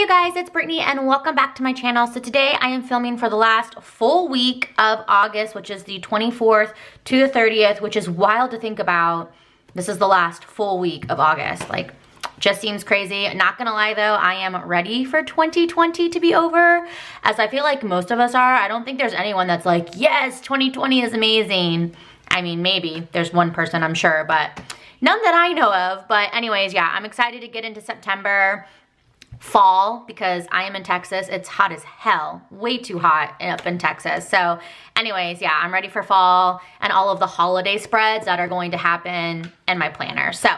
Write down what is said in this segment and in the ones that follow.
guys, it's Brittany and welcome back to my channel. So today I am filming for the last full week of August, which is the 24th to the 30th, which is wild to think about. This is the last full week of August. Like, just seems crazy. Not gonna lie though, I am ready for 2020 to be over, as I feel like most of us are. I don't think there's anyone that's like, yes, 2020 is amazing. I mean, maybe there's one person, I'm sure, but none that I know of. But anyways, yeah, I'm excited to get into September. Fall, because I am in Texas. It's hot as hell, way too hot up in Texas. So anyways, yeah, I'm ready for fall and all of the holiday spreads that are going to happen in my planner. So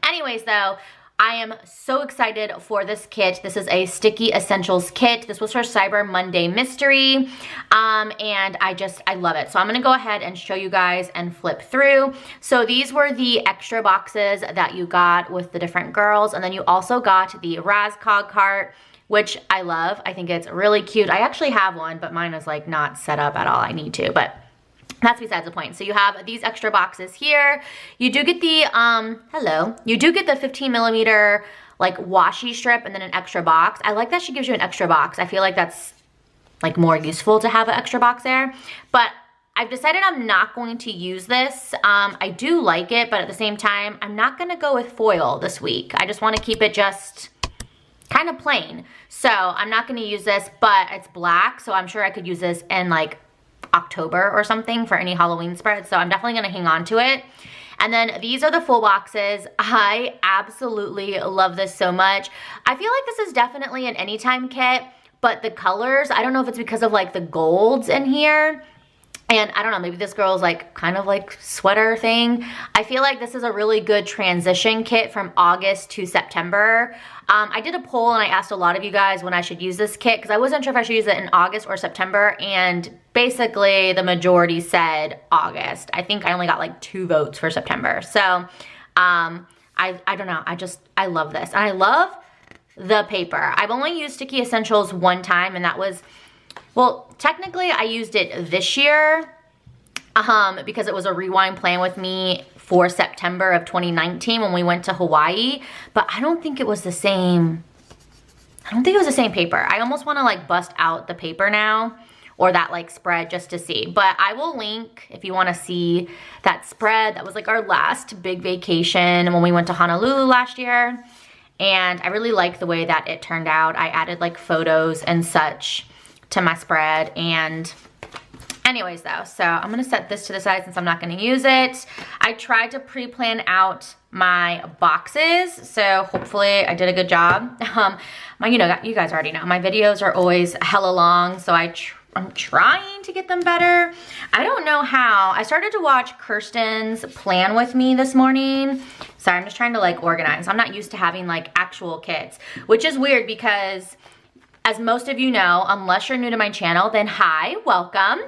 anyways though, I am so excited for this kit. This is a Sticky Essentials kit. This was for Cyber Monday Mystery, and I love it. So I'm gonna go ahead and show you guys and flip through. So these were the extra boxes that you got with the different girls, and then you also got the Razcog cart, which I love. I think it's really cute. I actually have one, but mine is like not set up at all. I need to, but that's besides the point. So you have these extra boxes here. You do get the, you do get the 15 millimeter like washi strip and then an extra box. I like that she gives you an extra box. I feel like that's like more useful to have an extra box there. But I've decided I'm not going to use this. I do like it, but at the same time, I'm not gonna go with foil this week. I just wanna keep it just kind of plain. So I'm not gonna use this, but it's black, so I'm sure I could use this in like October or something for any Halloween spread, so I'm definitely gonna hang on to it. And then these are the full boxes. I absolutely love this so much. I feel like this is definitely an anytime kit, but the colors, I don't know if it's because of like the golds in here, and I don't know, maybe this girl's like kind of like sweater thing. I feel like this is a really good transition kit from August to September. I did a poll and I asked a lot of you guys when I should use this kit, because I wasn't sure if I should use it in August or September, and basically the majority said August. I think I only got like 2 votes for September. So I don't know, I love this. And I love the paper. I've only used Sticky Essentials one time, and that was, well, technically I used it this year because it was a rewind plan with me for September of 2019 when we went to Hawaii, but I don't think it was the same. I don't think it was the same paper. I almost want to like bust out the paper now, or that like spread, just to see. But I will link if you want to see that spread. That was like our last big vacation when we went to Honolulu last year, and I really like the way that it turned out. I added like photos and such to my spread. And anyways though, so I'm gonna set this to the side since I'm not gonna use it. I tried to pre-plan out my boxes, so hopefully I did a good job. You guys already know, my videos are always hella long, so I'm trying to get them better. I don't know how. I started to watch Kirsten's plan with me this morning. Sorry, I'm just trying to like organize. I'm not used to having like actual kits, which is weird because, as most of you know, unless you're new to my channel, then hi, welcome.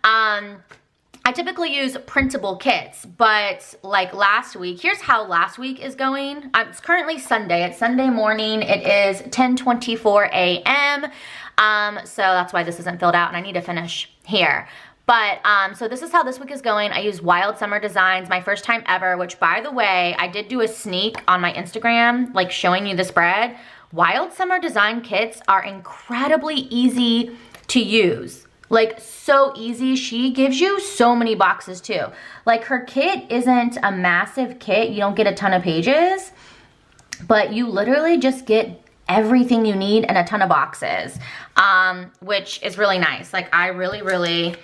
I typically use printable kits, but like last week, here's how last week is going. It's currently Sunday. It's Sunday morning. It is 10:24 a.m. So that's why this isn't filled out, and I need to finish here. But so this is how this week is going. I use Wild Summer Designs, my first time ever, which by the way, I did do a sneak on my Instagram, like showing you the spread. Wild Summer Design kits are incredibly easy to use. Like, so easy. She gives you so many boxes too. Like, her kit isn't a massive kit. You don't get a ton of pages, but you literally just get everything you need in a ton of boxes, which is really nice. Like, I really, really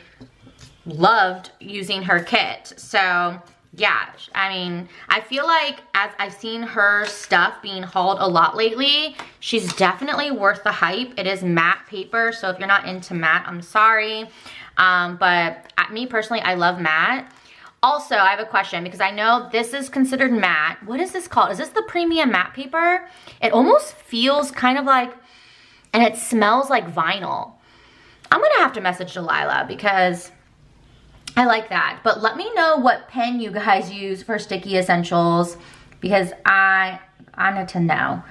loved using her kit. So yeah, I mean, I feel like as I've seen her stuff being hauled a lot lately, she's definitely worth the hype. It is matte paper, so if you're not into matte, I'm sorry. But me personally, I love matte. Also, I have a question, because I know this is considered matte. What is this called? Is this the premium matte paper? It almost feels kind of like, and it smells like vinyl. I'm gonna have to message Delilah because I like that. But let me know what pen you guys use for Sticky Essentials, because I need to know.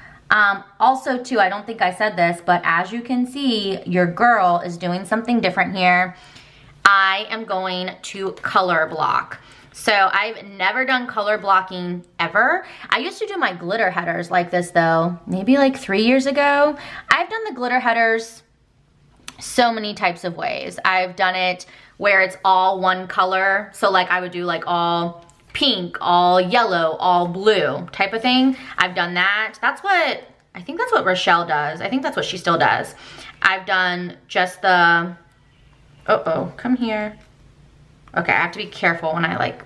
Also too, I don't think I said this, but as you can see, your girl is doing something different here. I am going to color block. So I've never done color blocking ever. I used to do my glitter headers like this though, maybe like 3 years ago. I've done the glitter headers so many types of ways. I've done it where it's all one color. So like I would do like all pink, all yellow, all blue type of thing. I've done that. I think that's what Rochelle does. I think that's what she still does. I've done just the, uh-oh, come here. Okay, I have to be careful when I like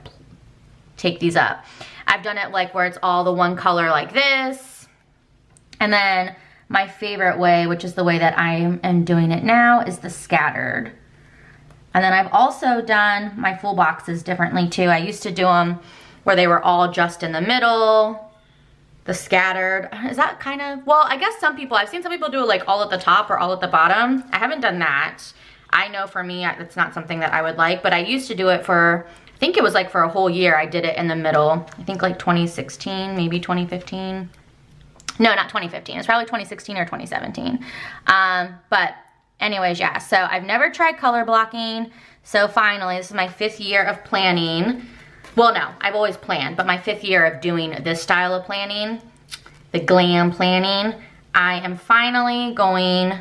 take these up. I've done it like where it's all the one color like this. And then my favorite way, which is the way that I am doing it now, is the scattered. And then I've also done my full boxes differently too. I used to do them where they were all just in the middle, the scattered. Is that kind of, well, I guess I've seen some people do it like all at the top or all at the bottom. I haven't done that. I know for me, it's not something that I would like, but I used to do it for, I think it was like for a whole year. I did it in the middle. I think like 2016, maybe 2015. No, not 2015. It's probably 2016 or 2017. But anyways, yeah. So I've never tried color blocking. So finally, this is my 5th year of planning. Well, no, I've always planned, but my 5th year of doing this style of planning, the glam planning, I am finally going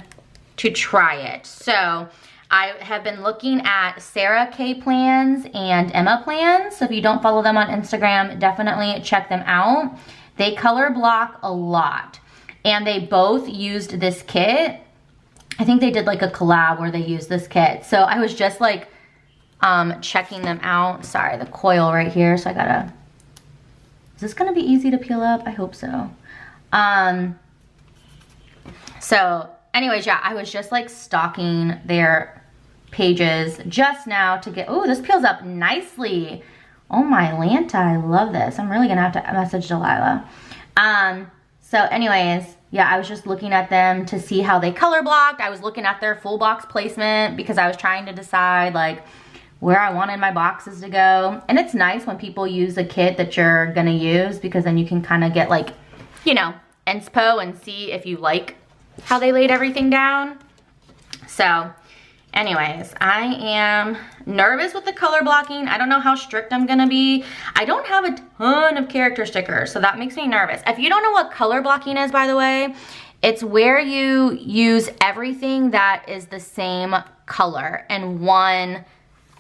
to try it. So I have been looking at Sara K plans and Emma plans. So if you don't follow them on Instagram, definitely check them out. They color block a lot. And they both used this kit. I think they did like a collab where they used this kit. So I was just like checking them out. Sorry, the coil right here. So I gotta, is this gonna be easy to peel up? I hope so. So anyways, yeah, I was just like stalking their pages just now to get, oh, this peels up nicely. Oh my Lanta, I love this. I'm really gonna have to message Delilah. So anyways, yeah, I was just looking at them to see how they color blocked. I was looking at their full box placement because I was trying to decide like where I wanted my boxes to go. And it's nice when people use a kit that you're gonna use because then you can kind of get like, you know, inspo and see if you like how they laid everything down. So anyways, I am nervous with the color blocking. I don't know how strict I'm gonna be. I don't have a ton of character stickers, so that makes me nervous. If you don't know what color blocking is, by the way, it's where you use everything that is the same color in one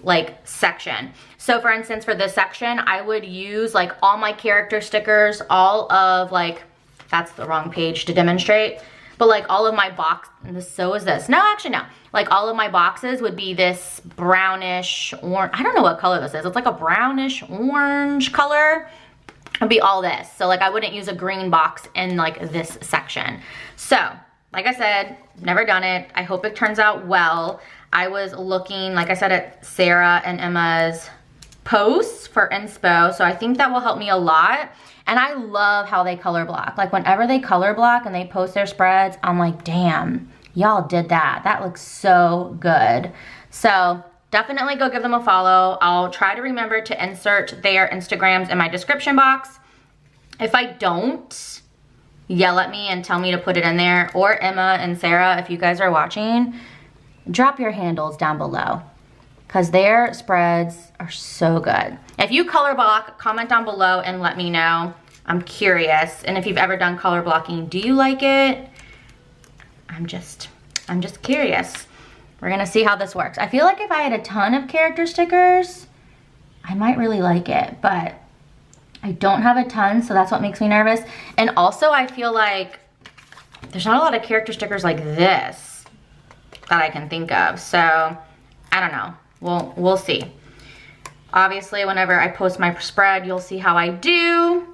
like section. So for instance, for this section, I would use like all my character stickers, all of like, that's the wrong page to demonstrate, but like all of my box, so is this. No, actually no. Like all of my boxes would be this brownish orange. I don't know what color this is. It's like a brownish orange color. It'd be all this. So like I wouldn't use a green box in like this section. So like I said, never done it. I hope it turns out well. I was looking, like I said, at Sara and Emma's posts for inspo. So I think that will help me a lot. And I love how they color block. Like whenever they color block and they post their spreads, I'm like, damn, y'all did that. That looks so good. So definitely go give them a follow. I'll try to remember to insert their Instagrams in my description box. If I don't, yell at me and tell me to put it in there. Or Emma and Sara, if you guys are watching, drop your handles down below because their spreads are so good. If you color block, comment down below and let me know. I'm curious. And if you've ever done color blocking, do you like it? I'm just curious. We're gonna see how this works. I feel like if I had a ton of character stickers, I might really like it, but I don't have a ton, so that's what makes me nervous. And also I feel like there's not a lot of character stickers like this that I can think of. So I don't know, we'll see. Obviously, whenever I post my spread, you'll see how I do.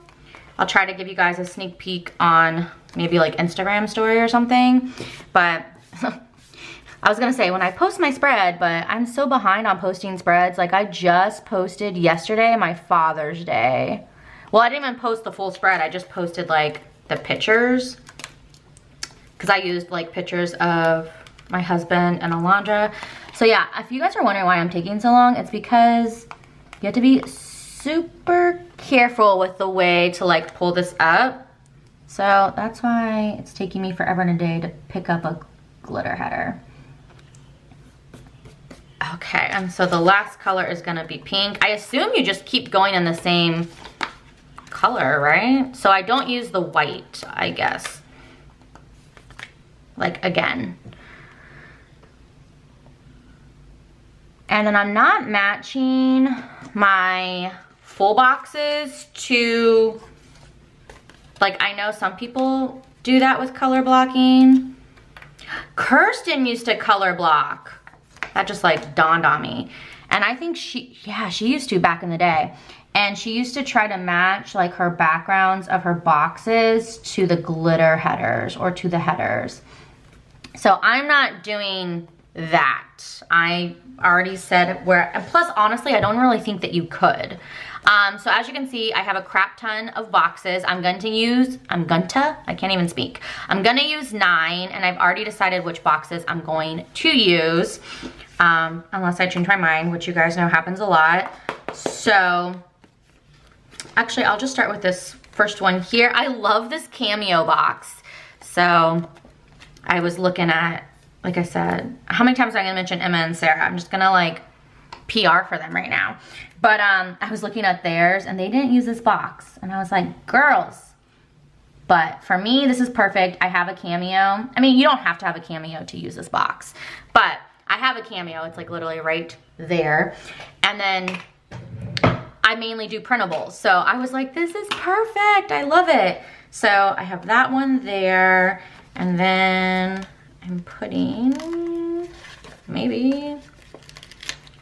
I'll try to give you guys a sneak peek on maybe like Instagram story or something. But I was gonna say when I post my spread, but I'm so behind on posting spreads. Like I just posted yesterday my Father's Day. Well, I didn't even post the full spread. I just posted like the pictures because I used like pictures of my husband and Alondra. So yeah, if you guys are wondering why I'm taking so long, it's because you have to be super careful with the way to like pull this up. So that's why it's taking me forever and a day to pick up a glitter header. Okay, and so the last color is gonna be pink. I assume you just keep going in the same color, right? So I don't use the white, I guess. Like again. And then I'm not matching my full boxes to, like, I know some people do that with color blocking. Kirsten used to color block. That just like dawned on me. And I think she used to back in the day. And she used to try to match like her backgrounds of her boxes to the glitter headers or to the headers. So I'm not doing that. I already said where, and plus honestly, I don't really think that you could. So as you can see, I have a crap ton of boxes. I can't even speak. I'm gonna use 9, and I've already decided which boxes I'm going to use, unless I change my mind, which you guys know happens a lot. So actually, I'll just start with this first one here. I love this cameo box. So I was looking at, like I said, how many times am I gonna mention Emma and Sara? I'm just gonna like PR for them right now. But I was looking at theirs and they didn't use this box. And I was like, girls. But for me, this is perfect. I have a cameo. I mean, you don't have to have a cameo to use this box. But I have a cameo. It's like literally right there. And then I mainly do printables. So I was like, this is perfect. I love it. So I have that one there. And then I'm putting maybe...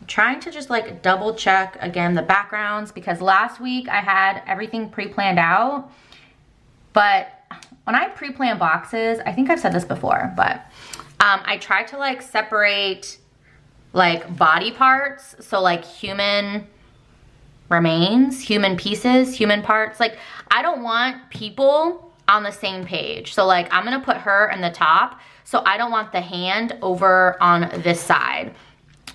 trying to just like double check again the backgrounds, because last week I had everything pre-planned out. But when I pre-plan boxes, I think I've said this before, but I try to like separate like body parts. So like human remains, human pieces, human parts. Like I don't want people on the same page. So like I'm gonna put her in the top. So I don't want the hand over on this side.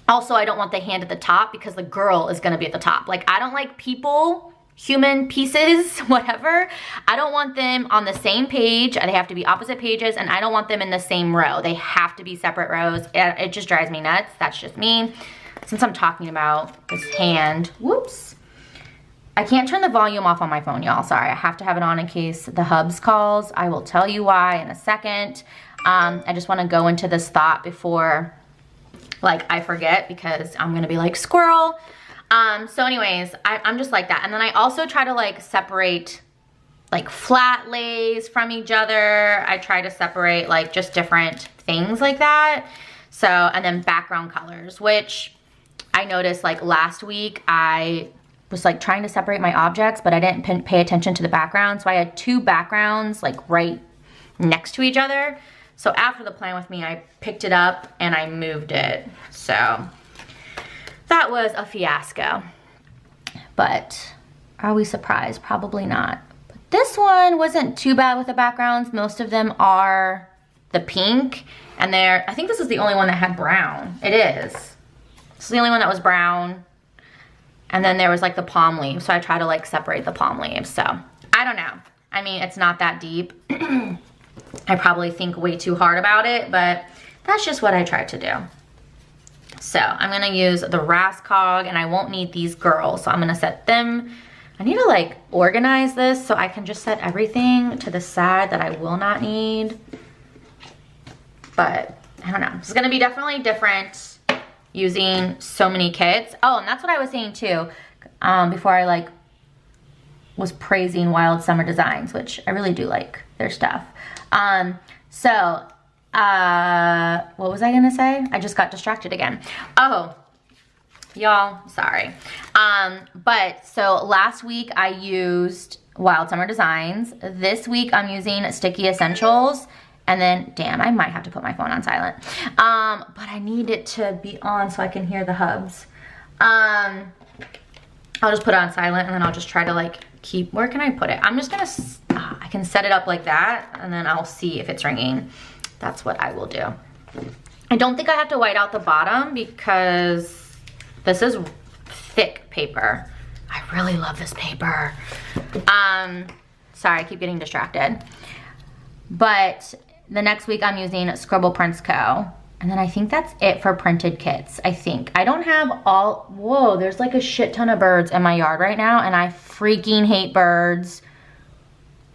Also, I don't want the hand at the top because the girl is gonna be at the top. Like, I don't like people, human pieces, whatever. I don't want them on the same page. They have to be opposite pages, and I don't want them in the same row. They have to be separate rows. It just drives me nuts. That's just me. Since I'm talking about this hand, whoops. I can't turn the volume off on my phone, y'all. Sorry, I have to have it on in case the hubs calls. I will tell you why in a second. I just wanna go into this thought before like I forget, because I'm gonna be like squirrel. So anyways, I'm just like that. And then I also try to like separate like flat lays from each other. I try to separate like just different things like that. So, and then background colors, which I noticed like last week I was like trying to separate my objects, but I didn't pay attention to the background. So I had 2 backgrounds like right next to each other. So after the plan with me, I picked it up and I moved it. So that was a fiasco. But are we surprised? Probably not. But this one wasn't too bad with the backgrounds. Most of them are the pink. And I think this is the only one that had brown. It is. This is the only one that was brown. And then there was like the palm leaves. So I try to like separate the palm leaves. So I don't know. I mean, it's not that deep. I probably think way too hard about it, but that's just what I tried to do. So I'm gonna use the Rascog, and I won't need these girls, so I'm gonna set them. I need to like organize this so I can just set everything to the side that I will not need. But I don't know, this is gonna be definitely different using so many kits. Oh, and that's what I was saying too, before I like was praising Wild Summer Designs, which I really do like their stuff. What was I gonna say? I just got distracted again. Oh, y'all, sorry. But so last week I used Wild Summer Designs. This week I'm using Sticky Essentials. And then, damn, I might have to put my phone on silent. But I need it to be on so I can hear the hubs. I'll just put it on silent, and then I'll just try to like keep, where can I put it? I'm just gonna, I can set it up like that, and then I'll see if it's ringing. That's what I will do. I don't think I have to white out the bottom because this is thick paper. I really love this paper. Sorry, I keep getting distracted. But the next week I'm using Scribble Prints Co. And then I think that's it for printed kits, I think. I don't have all, whoa, there's like a shit ton of birds in my yard right now, and I freaking hate birds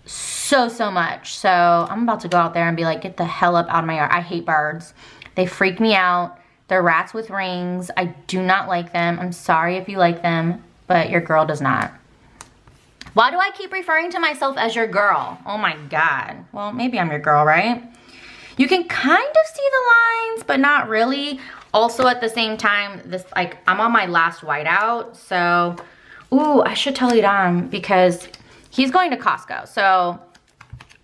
so much. So I'm about to go out there and be like, get the hell up out of my yard. I hate birds. They freak me out. They're rats with rings. I do not like them. I'm sorry if you like them, but your girl does not. Why do I keep referring to myself as your girl? Oh my God. Well, maybe I'm your girl, right? You can kind of see the lines, but not really. Also at the same time, this, like, I'm on my last whiteout. So, ooh, I should tell Idam because he's going to Costco. So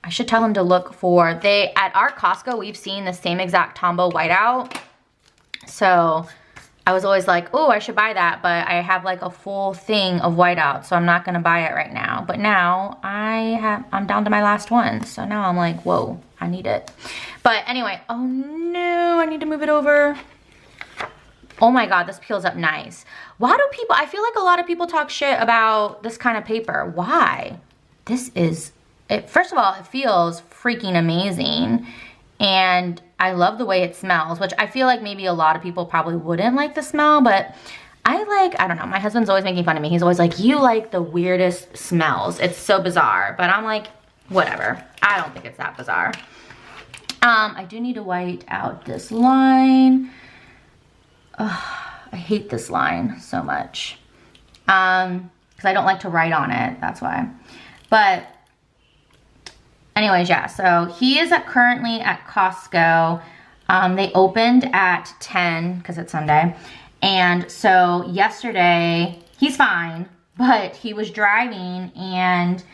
I should tell him to look for, at our Costco, we've seen the same exact Tombow whiteout. So I was always like, oh, I should buy that, but I have like a full thing of whiteout, so I'm not gonna buy it right now. But now I'm down to my last one. So now I'm like, whoa, I need it. But anyway, oh no, I need to move it over. Oh my God, this peels up nice. Why do people, I feel like a lot of people talk shit about this kind of paper. Why? This is, first of all, it feels freaking amazing. And I love the way it smells, which I feel like maybe a lot of people probably wouldn't like the smell, but I don't know. My husband's always making fun of me. He's always like, you like the weirdest smells. It's so bizarre. But I'm like, whatever. I don't think it's that bizarre. I do need to white out this line. Ugh, I hate this line so much. Because I don't like to write on it. That's why. But anyways, yeah, so he is currently at Costco. They opened at 10 because it's Sunday. And so yesterday, he's fine, but he was driving and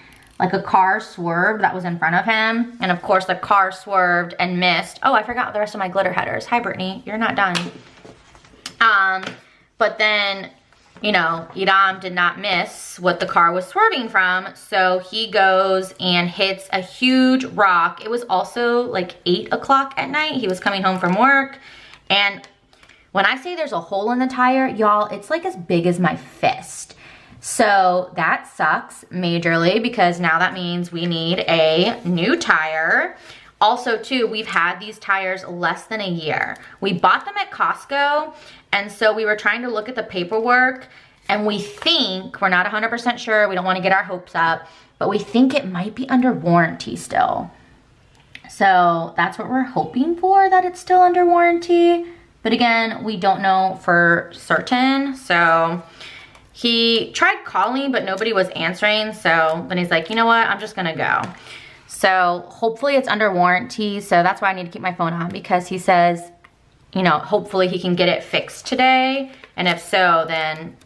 like a car swerved that was in front of him. And of course the car swerved and missed. Oh, I forgot the rest of my glitter headers. Hi, Brittany, you're not done. But then, you know, Idam did not miss what the car was swerving from. So he goes and hits a huge rock. It was also like 8 o'clock at night. He was coming home from work. And when I say there's a hole in the tire, y'all, it's like as big as my fist. So that sucks majorly because now that means we need a new tire. Also too, we've had these tires less than a year. We bought them at Costco, and so we were trying to look at the paperwork, and we think, we're not 100% sure, we don't want to get our hopes up, but we think it might be under warranty still. So that's what we're hoping for, that it's still under warranty. But again, we don't know for certain. So he tried calling, but nobody was answering. So then he's like, you know what, I'm just gonna go. So hopefully it's under warranty. So that's why I need to keep my phone on, because he says, you know, hopefully he can get it fixed today. And if so, then,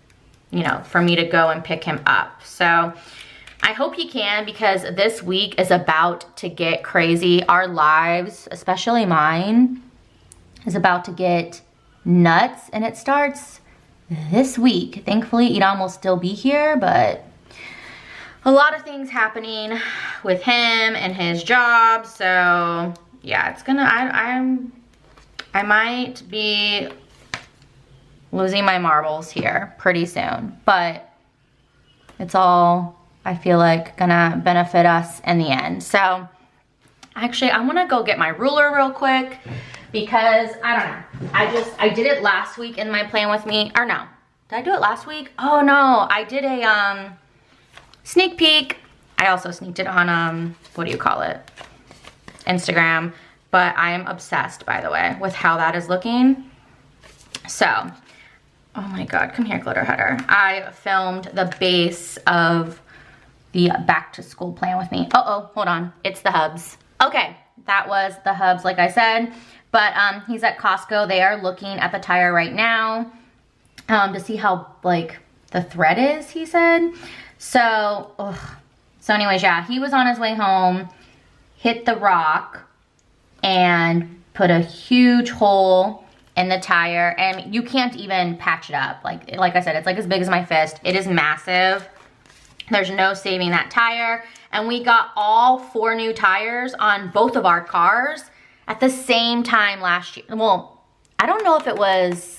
you know, for me to go and pick him up. So I hope he can, because this week is about to get crazy. Our lives, especially mine, is about to get nuts, and it starts this week. Thankfully, Idam will still be here, but a lot of things happening with him and his job. So yeah, it's gonna, I might be losing my marbles here pretty soon, but it's all, I feel like, gonna benefit us in the end. So actually, I wanna go get my ruler real quick, because I don't know, I did it last week in my plan with me, or no, did I do it last week? Oh no, I did a sneak peek. I also sneaked it on, what do you call it? Instagram, but I am obsessed, by the way, with how that is looking. So, oh my God, come here, glitter header. I filmed the base of the back to school plan with me. Uh-oh, hold on, it's the hubs. Okay, that was the hubs, like I said, but he's at Costco. They are looking at the tire right now to see how, like, the thread is, he said. So, so anyways, yeah, he was on his way home, hit the rock, and put a huge hole in the tire, and you can't even patch it up. Like I said, it's like as big as my fist. It is massive. There's no saving that tire. And we got all 4 new tires on both of our cars at the same time last year. Well, I don't know if it was,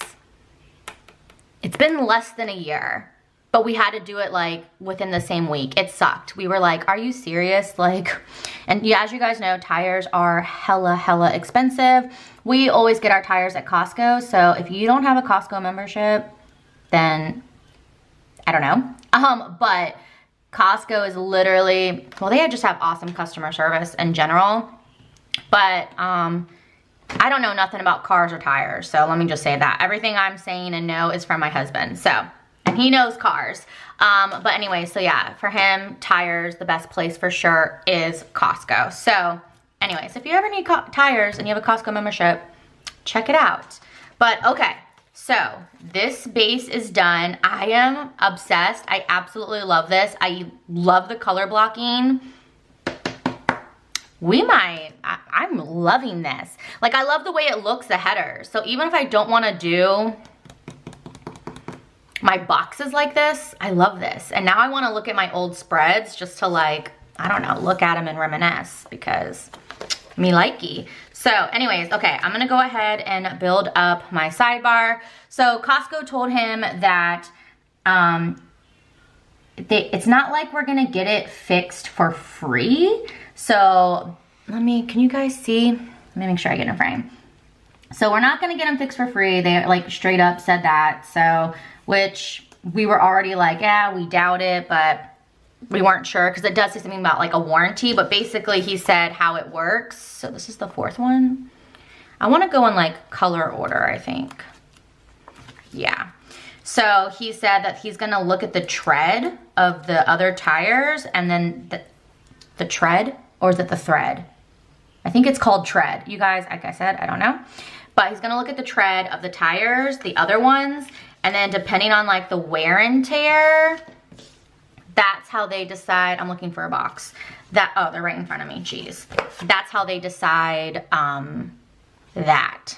it's been less than a year. but we had to do it like within the same week. It sucked. We were like, are you serious? Like, and yeah, as you guys know, tires are hella expensive. We always get our tires at Costco. So if you don't have a Costco membership, then I don't know. But Costco is literally, well, they just have awesome customer service in general. But I don't know nothing about cars or tires. So let me just say that. Everything I'm saying and know is from my husband. So, and he knows cars. But anyway, so yeah, for him, tires, the best place for sure is Costco. So anyways, if you ever need tires and you have a Costco membership, check it out. But okay, so this base is done. I am obsessed. I absolutely love this. I love the color blocking. I'm loving this. Like, I love the way it looks, the header. So even if I don't want to do my boxes like this, I love this. And now I want to look at my old spreads just to, like, I don't know, look at them and reminisce, because me likey. So anyways, okay, I'm going to go ahead and build up my sidebar. So Costco told him that it's not like we're going to get it fixed for free. So can you guys see? Let me make sure I get in a frame. So we're not gonna get them fixed for free. They like straight up said that. So, which we were already like, yeah, we doubt it, but we weren't sure because it does say something about like a warranty, but basically he said how it works. So this is the fourth one. I wanna go in like color order, I think. Yeah. So he said that he's gonna look at the tread of the other tires and then the tread, or is it the thread? I think it's called tread. You guys, like I said, I don't know. But he's gonna look at the tread of the tires, the other ones, and then depending on like the wear and tear, that's how they decide. I'm looking for a box. Oh, they're right in front of me, jeez. That's how they decide that.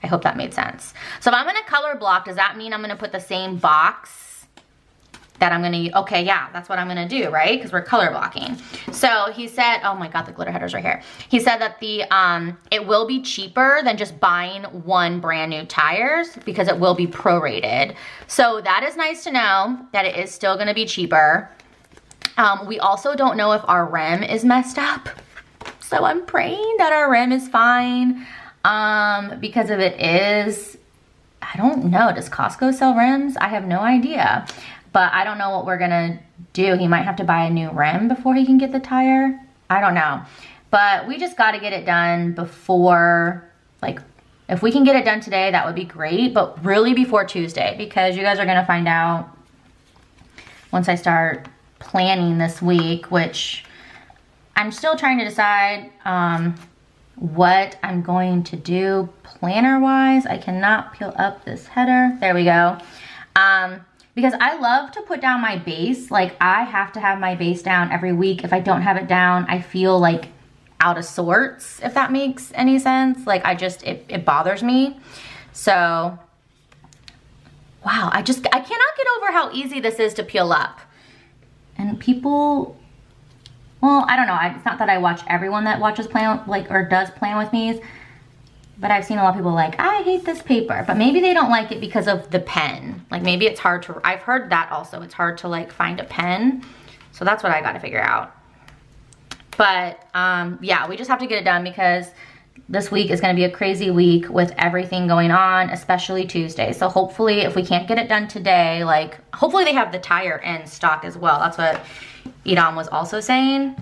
I hope that made sense. So if I'm gonna color block, does that mean I'm gonna put the same box that I'm gonna, okay, yeah, that's what I'm gonna do, right? Because we're color blocking. So he said, oh my God, the glitter header's right here. He said that it will be cheaper than just buying one brand new tires because it will be prorated. So that is nice to know that it is still gonna be cheaper. We also don't know if our rim is messed up. So I'm praying that our rim is fine. Because if it is, I don't know, does Costco sell rims? I have no idea. But I don't know what we're gonna do. He might have to buy a new rim before he can get the tire. I don't know. But we just gotta get it done before, like, if we can get it done today, that would be great. But really before Tuesday, because you guys are gonna find out once I start planning this week, which I'm still trying to decide what I'm going to do planner-wise. I cannot peel up this header. There we go. Because I love to put down my base. Like, I have to have my base down every week. If I don't have it down, I feel like out of sorts, if that makes any sense. Like, it bothers me. So, wow, I cannot get over how easy this is to peel up. And people, well, I don't know. It's not that I watch everyone that watches plan, like, or does plan with me. But I've seen a lot of people like, I hate this paper. But maybe they don't like it because of the pen. Like, maybe it's hard to, I've heard that also. It's hard to, like, find a pen. So that's what I got to figure out. But, yeah, we just have to get it done because this week is going to be a crazy week with everything going on, especially Tuesday. So hopefully, if we can't get it done today, like, hopefully they have the tire in stock as well. That's what Edom was also saying.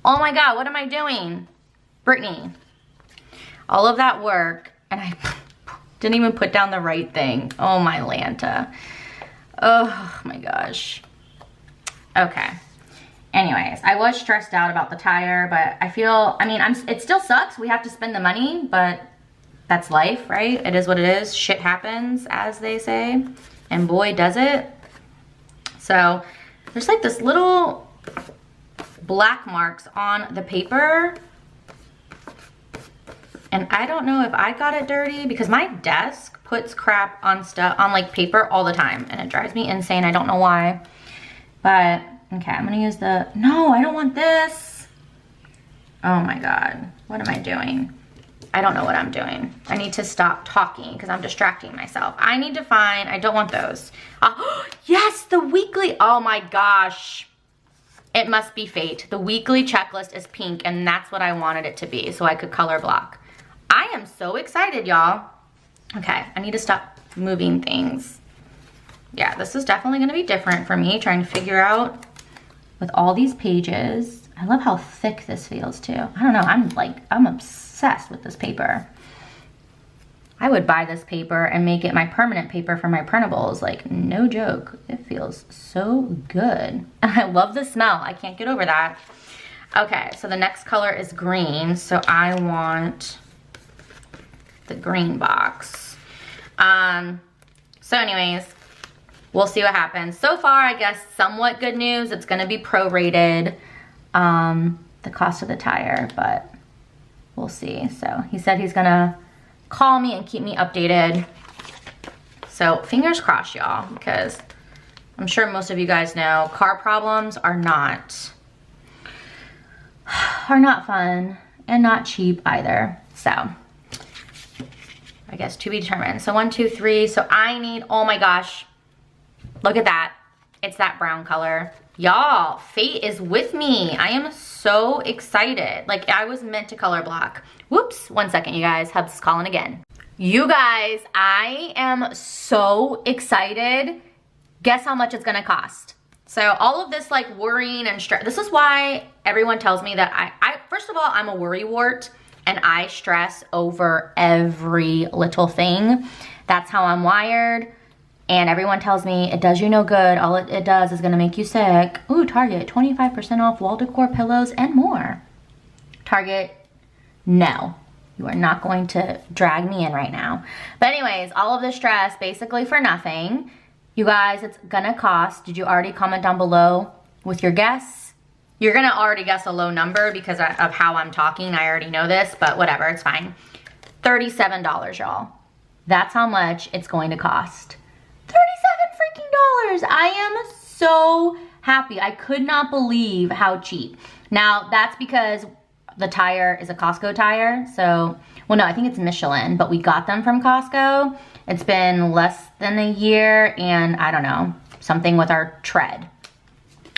Oh my God, what am I doing? Brittany. All of that work, and I didn't even put down the right thing. Oh my Lanta. Oh my gosh. Okay. Anyways, I was stressed out about the tire, but I feel, I mean, it still sucks. We have to spend the money, but that's life, right? It is what it is. Shit happens, as they say, and boy, does it. So there's like this little black marks on the paper. And I don't know if I got it dirty because my desk puts crap on stuff, on like paper all the time. And it drives me insane. I don't know why. But, okay, I'm gonna use no, I don't want this. Oh my God, what am I doing? I don't know what I'm doing. I need to stop talking because I'm distracting myself. I need to find, I don't want those. Yes, the weekly, oh my gosh. It must be fate. The weekly checklist is pink and that's what I wanted it to be so I could color block. I am so excited, y'all. Okay, I need to stop moving things. Yeah, this is definitely gonna be different for me, trying to figure out with all these pages. I love how thick this feels too. I don't know, I'm obsessed with this paper. I would buy this paper and make it my permanent paper for my printables. Like, no joke. It feels so good. And I love the smell. I can't get over that. Okay, so the next color is green. So I want the green box. So anyways, we'll see what happens. So far, I guess somewhat good news. It's gonna be prorated, the cost of the tire, but we'll see. So he said he's gonna call me and keep me updated. So fingers crossed, y'all, because I'm sure most of you guys know car problems are not fun and not cheap either. So I guess to be determined. So 1, 2, 3. So I need, oh my gosh, look at that. It's that brown color. Y'all, fate is with me. I am so excited. Like, I was meant to color block. Whoops, 1 second, you guys. Hub's calling again. You guys, I am so excited. Guess how much it's gonna cost? So all of this like worrying and stress, this is why everyone tells me that I first of all, I'm a worrywart and I stress over every little thing. That's how I'm wired. And everyone tells me it does you no good. All it does is gonna make you sick. Ooh, Target, 25% off wall decor pillows and more. Target, no. You are not going to drag me in right now. But anyways, all of the stress basically for nothing. You guys, it's gonna cost, did you already comment down below with your guess? You're gonna already guess a low number because of how I'm talking. I already know this, but whatever, it's fine. $37, y'all. That's how much it's going to cost. $37 freaking dollars. I am so happy. I could not believe how cheap. Now, that's because the tire is a Costco tire. So, well, no, I think it's Michelin, but we got them from Costco. It's been less than a year and I don't know, something with our tread.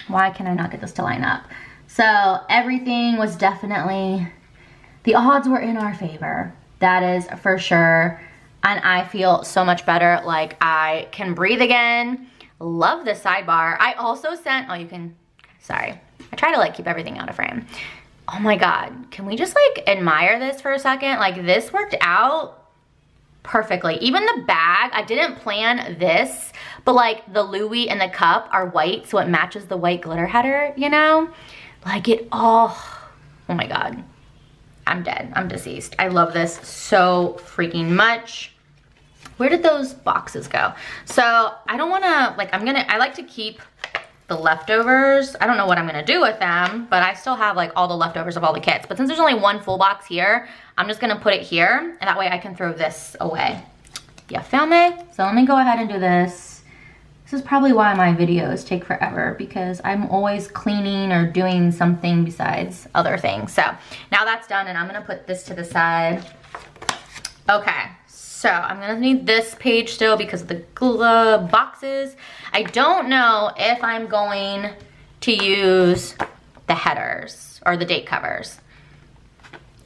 Why can I not get this to line up? So everything was definitely, the odds were in our favor. That is for sure. And I feel so much better, like I can breathe again. Love the sidebar. I also sent, oh, you can, sorry. I try to like keep everything out of frame. Oh my God, can we just like admire this for a second? Like this worked out perfectly. Even the bag, I didn't plan this, but like the Louis and the cup are white, so it matches the white glitter header, you know? Like it all, oh my God. I'm dead, I'm deceased. I love this so freaking much. Where did those boxes go? So I don't wanna, like I like to keep the leftovers. I don't know what I'm gonna do with them, but I still have like all the leftovers of all the kits. But since there's only one full box here, I'm just gonna put it here and that way I can throw this away. Yeah, feel me? So let me go ahead and do this. This is probably why my videos take forever because I'm always cleaning or doing something besides other things. So now that's done and I'm gonna put this to the side. Okay. So I'm gonna need this page still because of the boxes. I don't know if I'm going to use the headers or the date covers.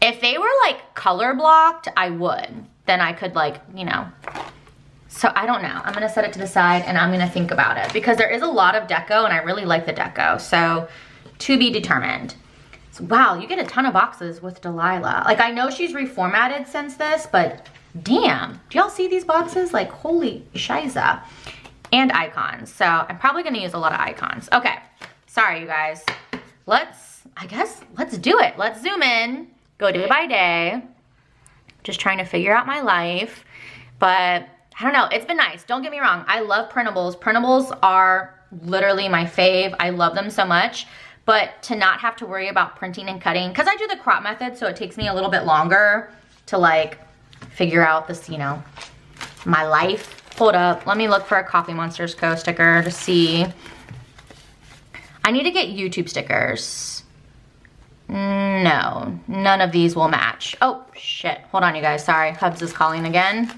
If they were like color blocked, I would. Then I could like, you know. So I don't know. I'm gonna set it to the side and I'm gonna think about it because there is a lot of deco and I really like the deco. So to be determined. So, wow, you get a ton of boxes with Delilah. Like I know she's reformatted since this, but damn, do y'all see these boxes? Like, holy shiza. And icons. So I'm probably gonna use a lot of icons. Okay, sorry you guys. Let's do it. Let's zoom in, go day by day. Just trying to figure out my life. But I don't know, it's been nice. Don't get me wrong, I love printables. Printables are literally my fave. I love them so much. But to not have to worry about printing and cutting, because I do the crop method, so it takes me a little bit longer to like figure out this, you know, my life. Hold up, let me look for a Coffee Monsters Co. sticker to see. I need to get YouTube stickers. No, none of these will match. Oh, shit. Hold on, you guys. Sorry. Hubs is calling again.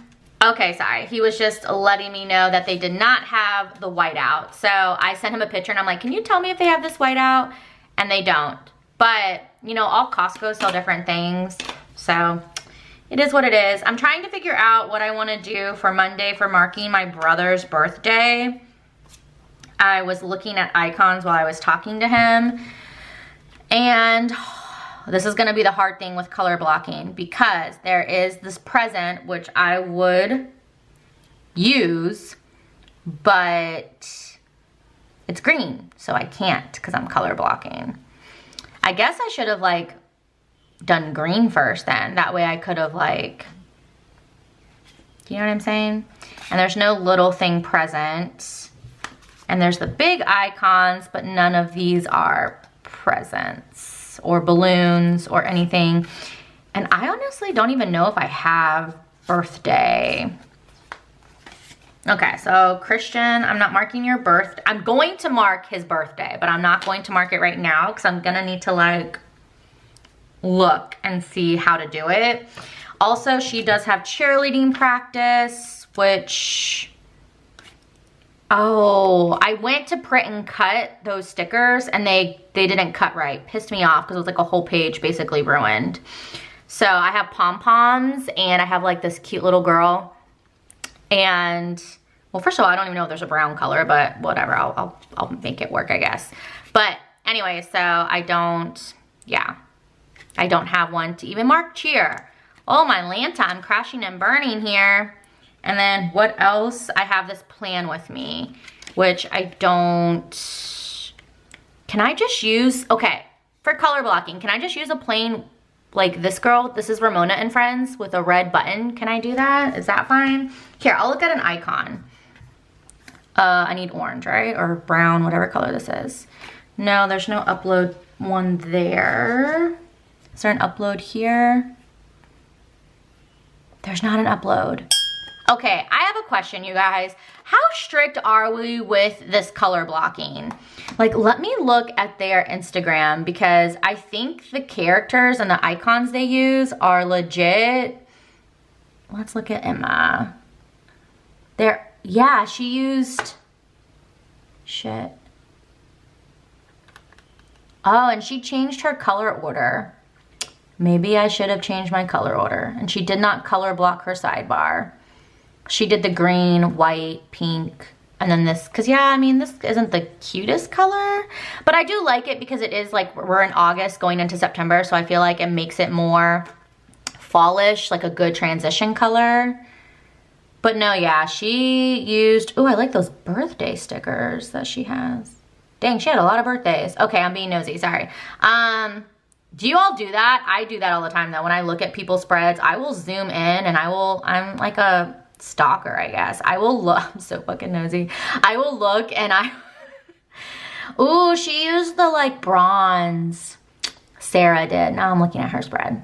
Okay, sorry. He was just letting me know that they did not have the whiteout. So I sent him a picture and I'm like, can you tell me if they have this whiteout? And they don't. But, you know, all Costco sell different things. So it is what it is. I'm trying to figure out what I want to do for Monday for marking my brother's birthday. I was looking at icons while I was talking to him. And this is gonna be the hard thing with color blocking because there is this present which I would use, but it's green, so I can't because I'm color blocking. I guess I should have like done green first then. That way I could have like, do you know what I'm saying? And there's no little thing present. And there's the big icons, but none of these are presents or balloons or anything. And I honestly don't even know if I have birthday. Okay, so Christian, I'm not marking your birthday. I'm going to mark his birthday, but I'm not going to mark it right now because I'm gonna need to like look and see how to do it. Also, she does have cheerleading practice, which, oh, I went to print and cut those stickers and they didn't cut right. Pissed me off because it was like a whole page basically ruined. So I have pom-poms and I have like this cute little girl. And, well, first of all, I don't even know if there's a brown color, but whatever, I'll make it work, I guess. But anyway, so I don't have one to even mark cheer. Oh, my Lanta, I'm crashing and burning here. And then what else? I have this plan with me, which I don't, can I just use, okay, for color blocking, can I just use a plain, like this girl, this is Ramona and Friends with a red button. Can I do that? Is that fine? Here, I'll look at an icon. I need orange, right? Or brown, whatever color this is. No, there's no upload one there. Is there an upload here? There's not an upload. Okay, I have a question, you guys. How strict are we with this color blocking? Like, let me look at their Instagram because I think the characters and the icons they use are legit. Let's look at Emma. Yeah, she used, shit. Oh, and she changed her color order. Maybe I should have changed my color order. And she did not color block her sidebar. She did the green, white, pink, and then this, because yeah, I mean, this isn't the cutest color, but I do like it because it is like, we're in August going into September, so I feel like it makes it more fallish, like a good transition color. But no, yeah, she used, oh, I like those birthday stickers that she has. Dang, she had a lot of birthdays. Okay, I'm being nosy, sorry. Do you all do that? I do that all the time though. When I look at people's spreads, I will zoom in and I'm like a stalker, I guess. I will look, I'm so fucking nosy. I will look and ooh, she used the like bronze. Sara did. Now I'm looking at her spread.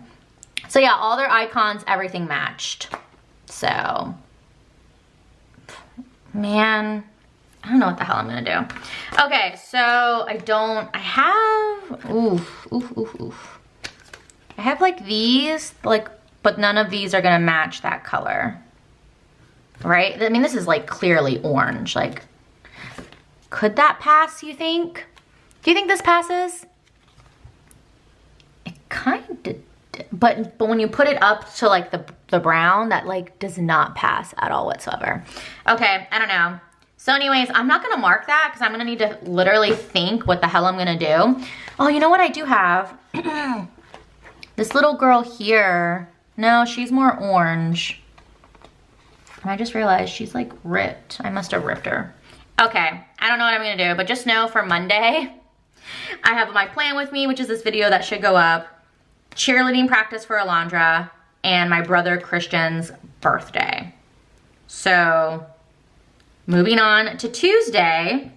So yeah, all their icons, everything matched. So, man, I don't know what the hell I'm gonna do. Okay, so I have like these, like, but none of these are gonna match that color. Right? I mean, this is like clearly orange. Like, could that pass, you think? Do you think this passes? It kind of, but when you put it up to like the brown, that like does not pass at all whatsoever. Okay, I don't know. So anyways, I'm not gonna mark that because I'm gonna need to literally think what the hell I'm gonna do. Oh, you know what I do have? This little girl here. No, she's more orange. And I just realized she's like ripped. I must have ripped her. Okay, I don't know what I'm gonna do, but just know for Monday, I have my plan with me, which is this video that should go up, cheerleading practice for Alondra, and my brother Christian's birthday. So, moving on to Tuesday.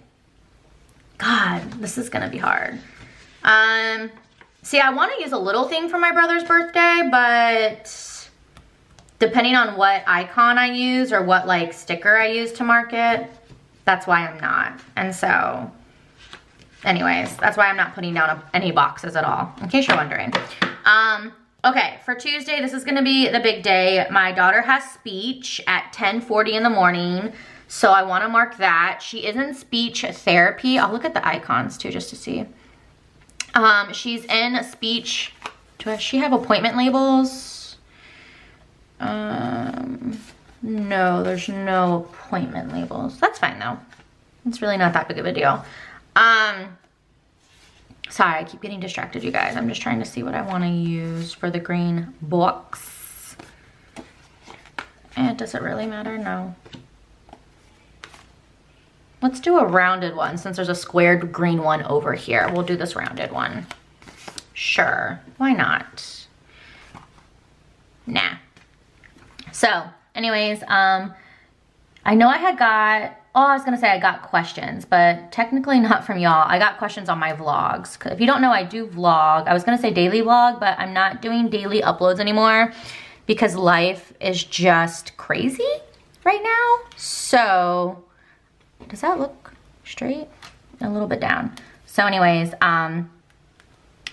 God, this is gonna be hard. See, I wanna use a little thing for my brother's birthday, but depending on what icon I use or what like sticker I use to mark it, that's why I'm not. And so anyways, that's why I'm not putting down any boxes at all, in case you're wondering. Okay, for Tuesday, this is gonna be the big day. My daughter has speech at 10:40 in the morning, so I wanna mark that. She is in speech therapy. I'll look at the icons too, just to see. She's in speech. Does she have appointment labels? No, there's no appointment labels. That's fine though. It's really not that big of a deal. Sorry, I keep getting distracted, you guys. I'm just trying to see what I want to use for the green box. And does it really matter? No. Let's do a rounded one since there's a squared green one over here. We'll do this rounded one. Sure, why not? Nah. So, anyways, I know I had got, I was gonna say I got questions, but technically not from y'all. I got questions on my vlogs. If you don't know, I do vlog. I was gonna say daily vlog, but I'm not doing daily uploads anymore because life is just crazy right now. So, does that look straight? A little bit down. So anyways,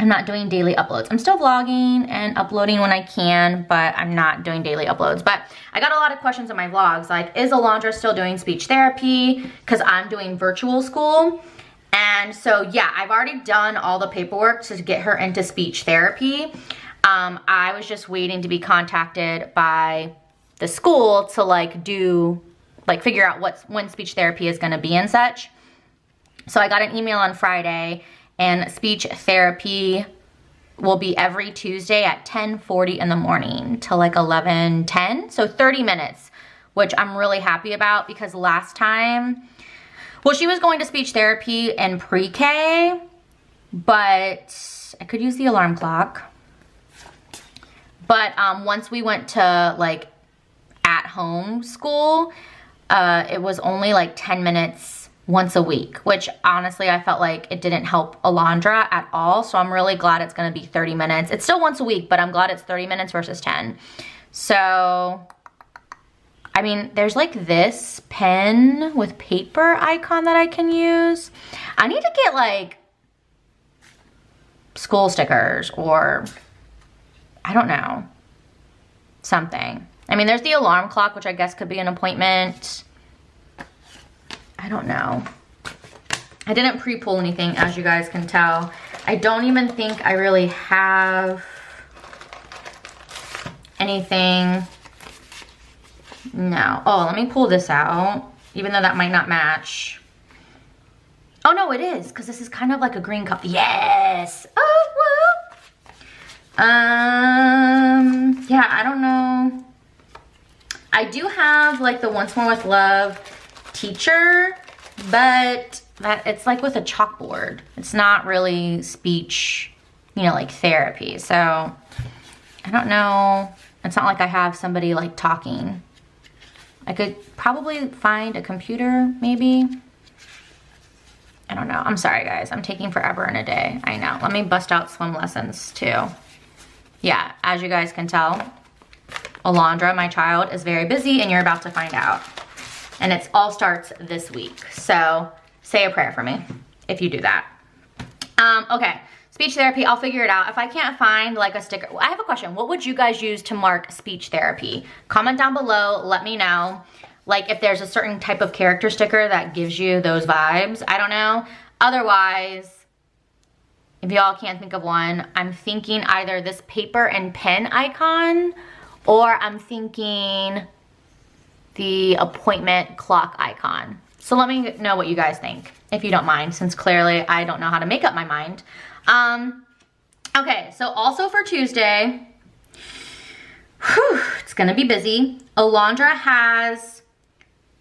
I'm not doing daily uploads. I'm still vlogging and uploading when I can, but I'm not doing daily uploads. But I got a lot of questions on my vlogs, like, is Alondra still doing speech therapy? Because I'm doing virtual school. And so, yeah, I've already done all the paperwork to get her into speech therapy. I was just waiting to be contacted by the school to figure out when speech therapy is gonna be and such. So I got an email on Friday, and speech therapy will be every Tuesday at 10:40 in the morning till like 11:10, so 30 minutes, which I'm really happy about because last time, well, she was going to speech therapy in pre-K, but I could use the alarm clock. But once we went to like at-home school, it was only like 10 minutes once a week, which honestly I felt like it didn't help Alondra at all. So I'm really glad it's gonna be 30 minutes. It's still once a week, but I'm glad it's 30 minutes versus 10. So, I mean, there's like this pen with paper icon that I can use. I need to get like school stickers or I don't know, something. I mean, there's the alarm clock, which I guess could be an appointment. I don't know. I didn't pre-pull anything, as you guys can tell. I don't even think I really have anything. No. Oh, let me pull this out, even though that might not match. Oh, no, it is, because this is kind of like a green cup. Yes! Oh, whoa! Yeah, I don't know. I do have, like, the Once More With Love teacher, but it's like with a chalkboard. It's not really speech, you know, like therapy. So I don't know. It's not like I have somebody like talking. I could probably find a computer maybe. I don't know. I'm sorry guys. I'm taking forever in a day. I know. Let me bust out swim lessons too. Yeah, as you guys can tell, Alondra, my child, is very busy and you're about to find out. And it all starts this week. So say a prayer for me if you do that. Okay, speech therapy, I'll figure it out. If I can't find like a sticker, I have a question. What would you guys use to mark speech therapy? Comment down below, let me know. Like if there's a certain type of character sticker that gives you those vibes, I don't know. Otherwise, if y'all can't think of one, I'm thinking either this paper and pen icon, or I'm thinking the appointment clock icon. So let me know what you guys think, if you don't mind, since clearly I don't know how to make up my mind. Okay, so also for Tuesday, it's gonna be busy. Alondra has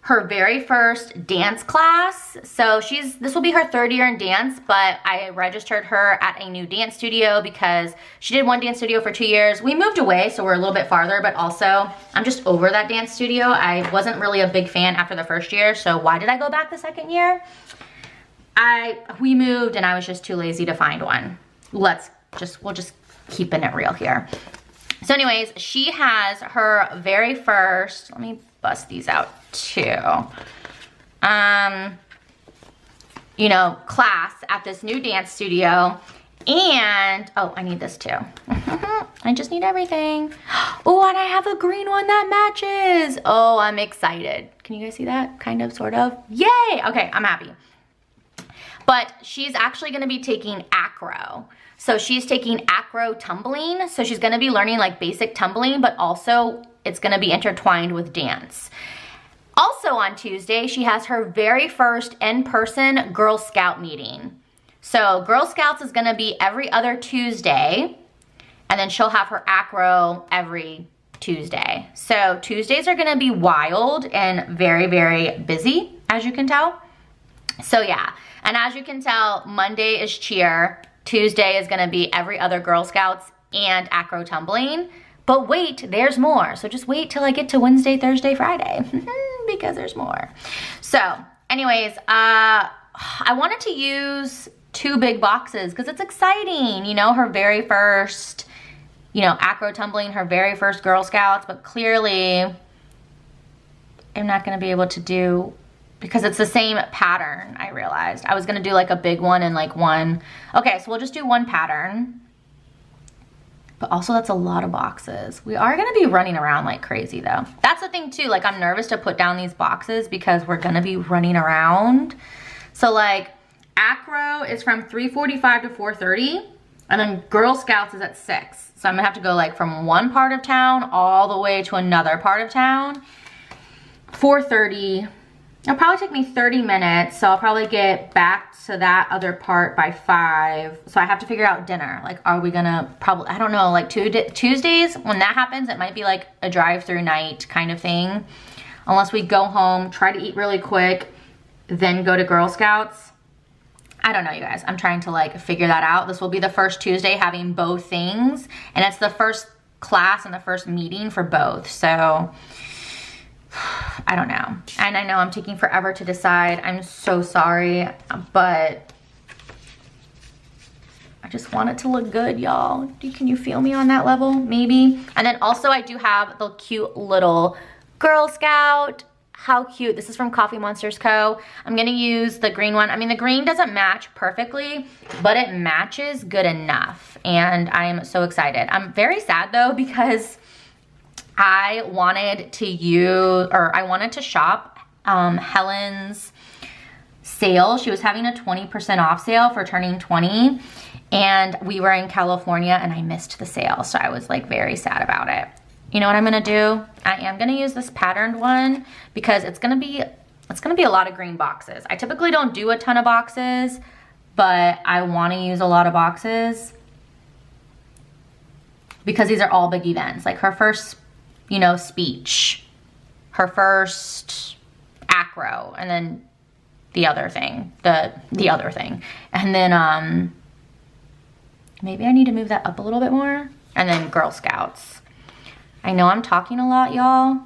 her very first dance class. So this will be her third year in dance, but I registered her at a new dance studio because she did one dance studio for 2 years. We moved away, so we're a little bit farther, but also I'm just over that dance studio. I wasn't really a big fan after the first year, so why did I go back the second year? We moved and I was just too lazy to find one. We'll just keeping it real here. So anyways, she has her very first, let me bust these out too. you know, class at this new dance studio. And, oh, I need this too. I just need everything. Oh, and I have a green one that matches. Oh, I'm excited. Can you guys see that? Kind of, sort of. Yay! Okay, I'm happy. But she's actually gonna be taking acro. So she's taking acro tumbling. So she's gonna be learning like basic tumbling, but also it's gonna be intertwined with dance. Also on Tuesday, she has her very first in-person Girl Scout meeting. So Girl Scouts is gonna be every other Tuesday, and then she'll have her acro every Tuesday. So Tuesdays are gonna be wild and very, very busy, as you can tell. So yeah, and as you can tell, Monday is cheer, Tuesday is gonna be every other Girl Scouts and acro tumbling. But wait, there's more. So just wait till I get to Wednesday, Thursday, Friday, because there's more. So anyways, I wanted to use 2 big boxes because it's exciting, you know, her very first, you know, acro tumbling, her very first Girl Scouts, but clearly I'm not gonna be able to do, because it's the same pattern, I realized. I was gonna do like a big one and like one. Okay, so we'll just do one pattern. But also that's a lot of boxes. We are gonna be running around like crazy though. That's the thing too, like I'm nervous to put down these boxes because we're gonna be running around. So like acro is from 3:45 to 4:30, and then Girl Scouts is at 6. So I'm gonna have to go like from one part of town all the way to another part of town. 4:30, it'll probably take me 30 minutes, so I'll probably get back to that other part by 5. So I have to figure out dinner. Like, are we gonna probably, I don't know, like Tuesdays, when that happens, it might be like a drive-through night kind of thing. Unless we go home, try to eat really quick, then go to Girl Scouts. I don't know, you guys. I'm trying to like figure that out. This will be the first Tuesday having both things, and it's the first class and the first meeting for both. So I don't know. And I know I'm taking forever to decide. I'm so sorry, but I just want it to look good, y'all. Can you feel me on that level? Maybe. And then also I do have the cute little Girl Scout. How cute. This is from Coffee Monsters Co. I'm gonna use the green one. I mean, the green doesn't match perfectly, but it matches good enough. And I'm so excited. I'm very sad though, because I wanted to shop Helen's sale. She was having a 20% off sale for turning 20. And we were in California and I missed the sale. So I was like very sad about it. You know what I'm gonna do? I am gonna use this patterned one because it's gonna be a lot of green boxes. I typically don't do a ton of boxes, but I wanna use a lot of boxes because these are all big events. Like her first, you know, speech, her first acro, and then the other thing, the other thing. And then maybe I need to move that up a little bit more. And then Girl Scouts. I know I'm talking a lot, y'all.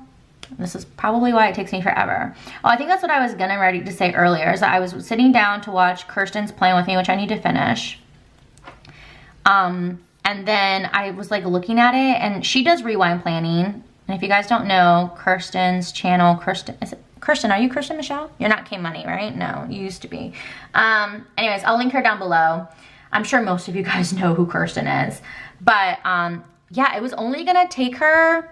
This is probably why it takes me forever. Oh, I think that's what I was gonna ready to say earlier, is that I was sitting down to watch Kirsten's Plan With Me, which I need to finish. And then I was like looking at it, and she does rewind planning. And if you guys don't know, Kirsten's channel, Kirsten, are you Kirsten Michelle? You're not K Money, right? No, you used to be. Anyways, I'll link her down below. I'm sure most of you guys know who Kirsten is. But yeah, it was only gonna take her,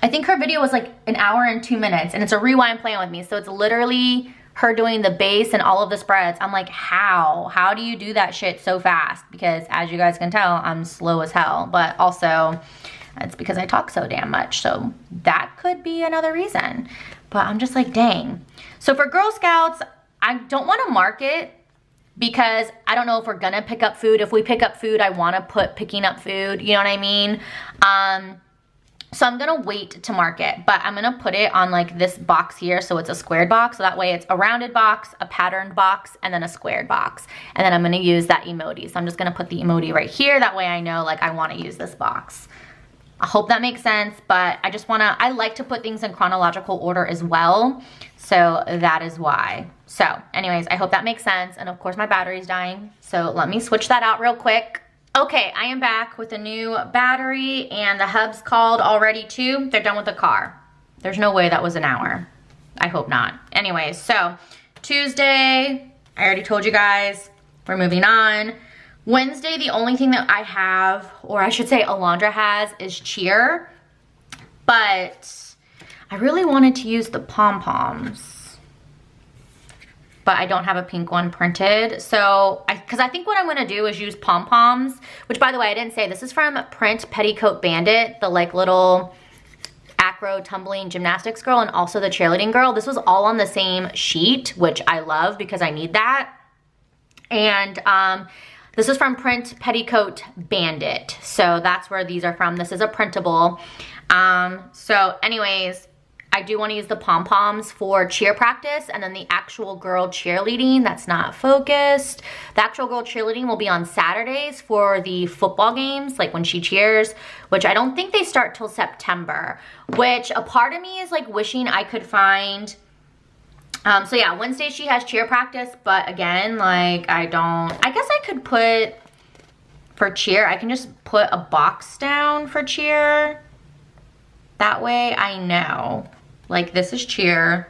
I think her video was like 1 hour and 2 minutes, and it's a rewind Plan With Me. So it's literally her doing the base and all of the spreads. I'm like, how do you do that shit so fast? Because as you guys can tell, I'm slow as hell, but also it's because I talk so damn much. So that could be another reason, but I'm just like, dang. So for Girl Scouts, I don't wanna mark it because I don't know if we're gonna pick up food. If we pick up food, I wanna put picking up food, you know what I mean? So I'm gonna wait to mark it, but I'm gonna put it on like this box here, so it's a squared box, so that way it's a rounded box, a patterned box, and then a squared box. And then I'm gonna use that emoji. So I'm just gonna put the emoji right here, that way I know like I wanna use this box. I hope that makes sense, but I like to put things in chronological order as well, so that is why. So anyways, I hope that makes sense, and of course my battery's dying, so let me switch that out real quick. Okay, I am back with a new battery, and the hub's called already too. They're done with the car. There's no way that was 1 hour. I hope not. Anyways, so Tuesday, I already told you guys, we're moving on. Wednesday, the only thing that I have, or I should say Alondra has, is cheer. But I really wanted to use the pom-poms. But I don't have a pink one printed. So, because I think what I'm gonna do is use pom-poms, which by the way, I didn't say, this is from Print Petticoat Bandit, the like little acro tumbling gymnastics girl and also the cheerleading girl. This was all on the same sheet, which I love because I need that. And this is from Print Petticoat Bandit. So that's where these are from. This is a printable. So anyways, I do want to use the pom-poms for cheer practice, and then the actual girl cheerleading, that's not focused. The actual girl cheerleading will be on Saturdays for the football games, like when she cheers, which I don't think they start till September, which a part of me is like wishing I could find, so yeah, Wednesday she has cheer practice, but again, like I guess I could put, for cheer, I can just put a box down for cheer. That way I know. Like this is cheer.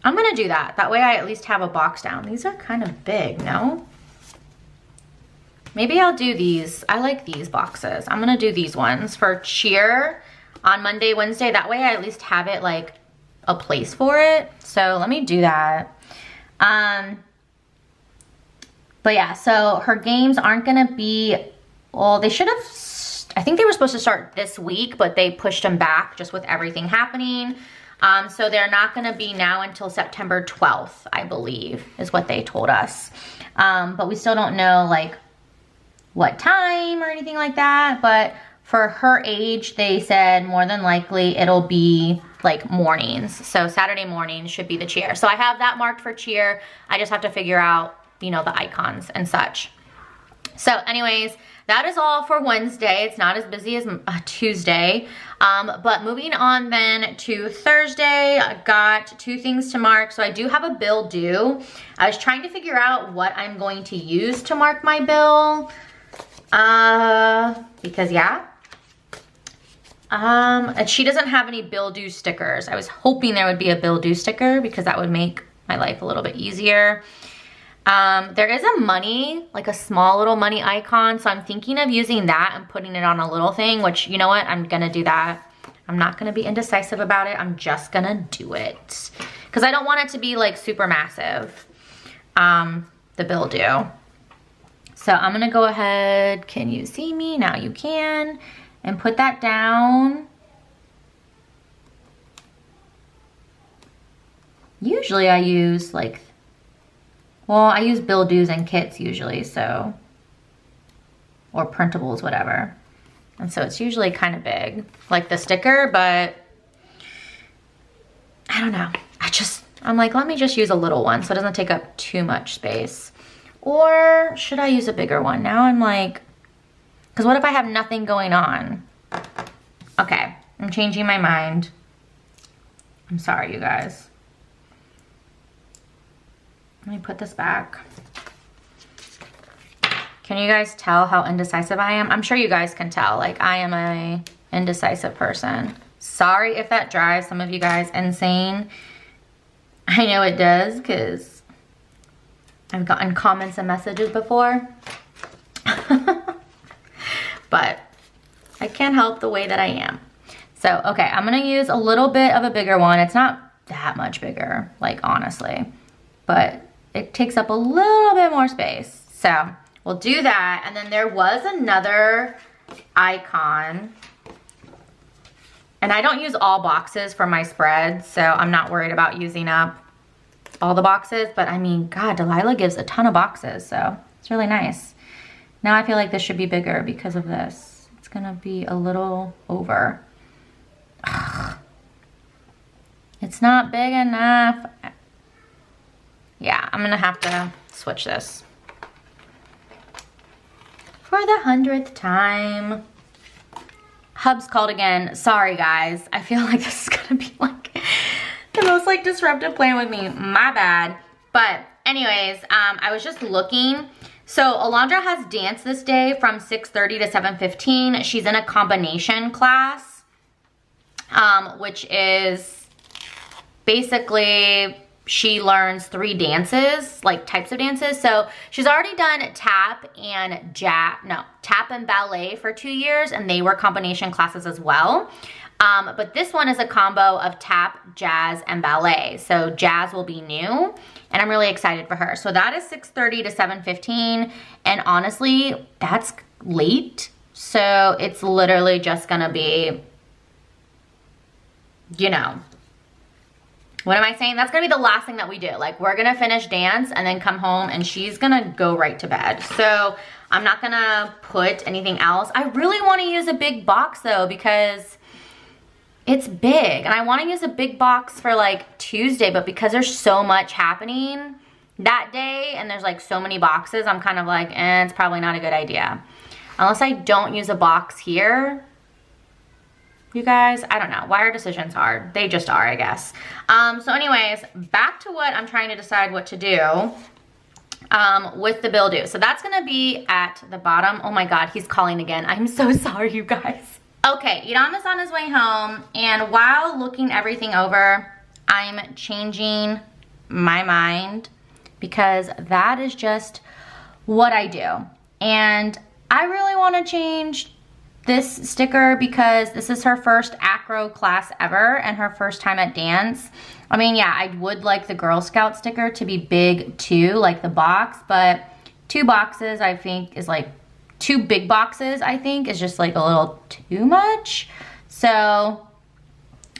I'm gonna do that. That way I at least have a box down. These are kind of big, no? Maybe I'll do these. I like these boxes. I'm gonna do these ones for cheer on Monday, Wednesday. That way I at least have it like a place for it. So let me do that. But yeah, so her games aren't gonna be, well, they should have, I think they were supposed to start this week, but they pushed them back just with everything happening. So they're not gonna be now until September 12th, I believe, is what they told us. But we still don't know like what time or anything like that. But for her age, they said more than likely it'll be like mornings. So Saturday morning should be the cheer. So I have that marked for cheer. I just have to figure out, you know, the icons and such. So anyways, that is all for Wednesday. It's not as busy as Tuesday. But moving on then to Thursday, I got 2 things to mark. So I do have a bill due. I was trying to figure out what I'm going to use to mark my bill. Because yeah. And she doesn't have any bill due stickers. I was hoping there would be a bill due sticker because that would make my life a little bit easier. There is a money, like a small little money icon. So I'm thinking of using that and putting it on a little thing, which, you know what? I'm gonna do that. I'm not gonna be indecisive about it. I'm just gonna do it. Cause I don't want it to be like super massive, the bill due. So I'm gonna go ahead. Can you see me? Now you can. And put that down. Usually I use like, well, I use bill dues and kits usually, so, or printables, whatever. And so it's usually kind of big, like the sticker, but I don't know. I'm like, let me just use a little one so it doesn't take up too much space. Or should I use a bigger one? Now I'm like, because what if I have nothing going on? Okay, I'm changing my mind. I'm sorry, you guys. Let me put this back. Can you guys tell how indecisive I am? I'm sure you guys can tell. Like, I am a indecisive person. Sorry if that drives some of you guys insane. I know it does because I've gotten comments and messages before. But I can't help the way that I am. So, okay, I'm gonna use a little bit of a bigger one. It's not that much bigger, like honestly, but it takes up a little bit more space. So we'll do that. And then there was another icon. And I don't use all boxes for my spreads, so I'm not worried about using up all the boxes. But I mean, God, Delilah gives a ton of boxes, so it's really nice. Now I feel like this should be bigger because of this. It's gonna be a little over. Ugh. It's not big enough. Yeah, I'm gonna have to switch this. For the 100th time. Hub's called again. Sorry guys, I feel like this is gonna be like the most like disruptive plan with me. My bad. But anyways, I was just looking. So Alondra has dance this day from 6:30 to 7:15. She's in a combination class, which is basically she learns 3 dances, like types of dances. So she's already done tap and tap and ballet for 2 years, and they were combination classes as well. But this one is a combo of tap, jazz, and ballet. So jazz will be new, and I'm really excited for her. So that is 6:30 to 7:15, and honestly, that's late. So it's literally just gonna be, you know, what am I saying? That's gonna be the last thing that we do. Like, we're gonna finish dance and then come home and she's gonna go right to bed. So I'm not gonna put anything else. I really wanna use a big box though, because it's big, and I wanna use a big box for like Tuesday, but because there's so much happening that day and there's like so many boxes, I'm kind of like, it's probably not a good idea. Unless I don't use a box here. You guys, I don't know. Why are decisions hard? They just are, I guess. So anyways, back to what I'm trying to decide what to do with the bill due. So that's gonna be at the bottom. Oh my God, he's calling again. I'm so sorry, you guys. Okay, Idam is on his way home, and while looking everything over, I'm changing my mind because that is just what I do. And I really wanna change this sticker because this is her first acro class ever and her first time at dance. I mean, yeah, I would like the Girl Scout sticker to be big too, like the box, but 2 boxes I think is like, 2 big boxes I think is just like a little too much. So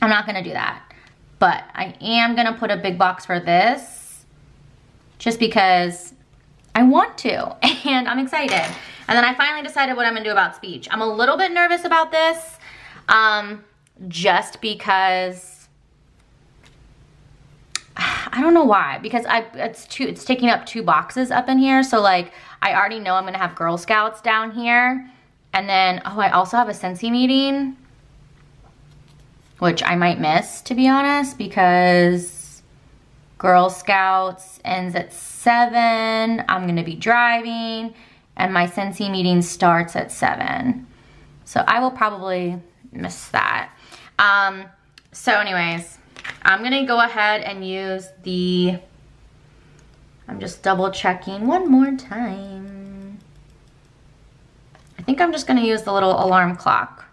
I'm not gonna do that. But I am gonna put a big box for this just because I want to and I'm excited. And then I finally decided what I'm gonna do about speech. I'm a little bit nervous about this just because, I don't know why, because it's taking up 2 boxes up in here. So like, I already know I'm gonna have Girl Scouts down here. And then, oh, I also have a Scentsy meeting, which I might miss, to be honest, because Girl Scouts ends at 7. I'm gonna be driving, and my Scentsy meeting starts at 7. So I will probably miss that. So anyways, I'm gonna go ahead and use the, I'm just double checking one more time. I think I'm just gonna use the little alarm clock.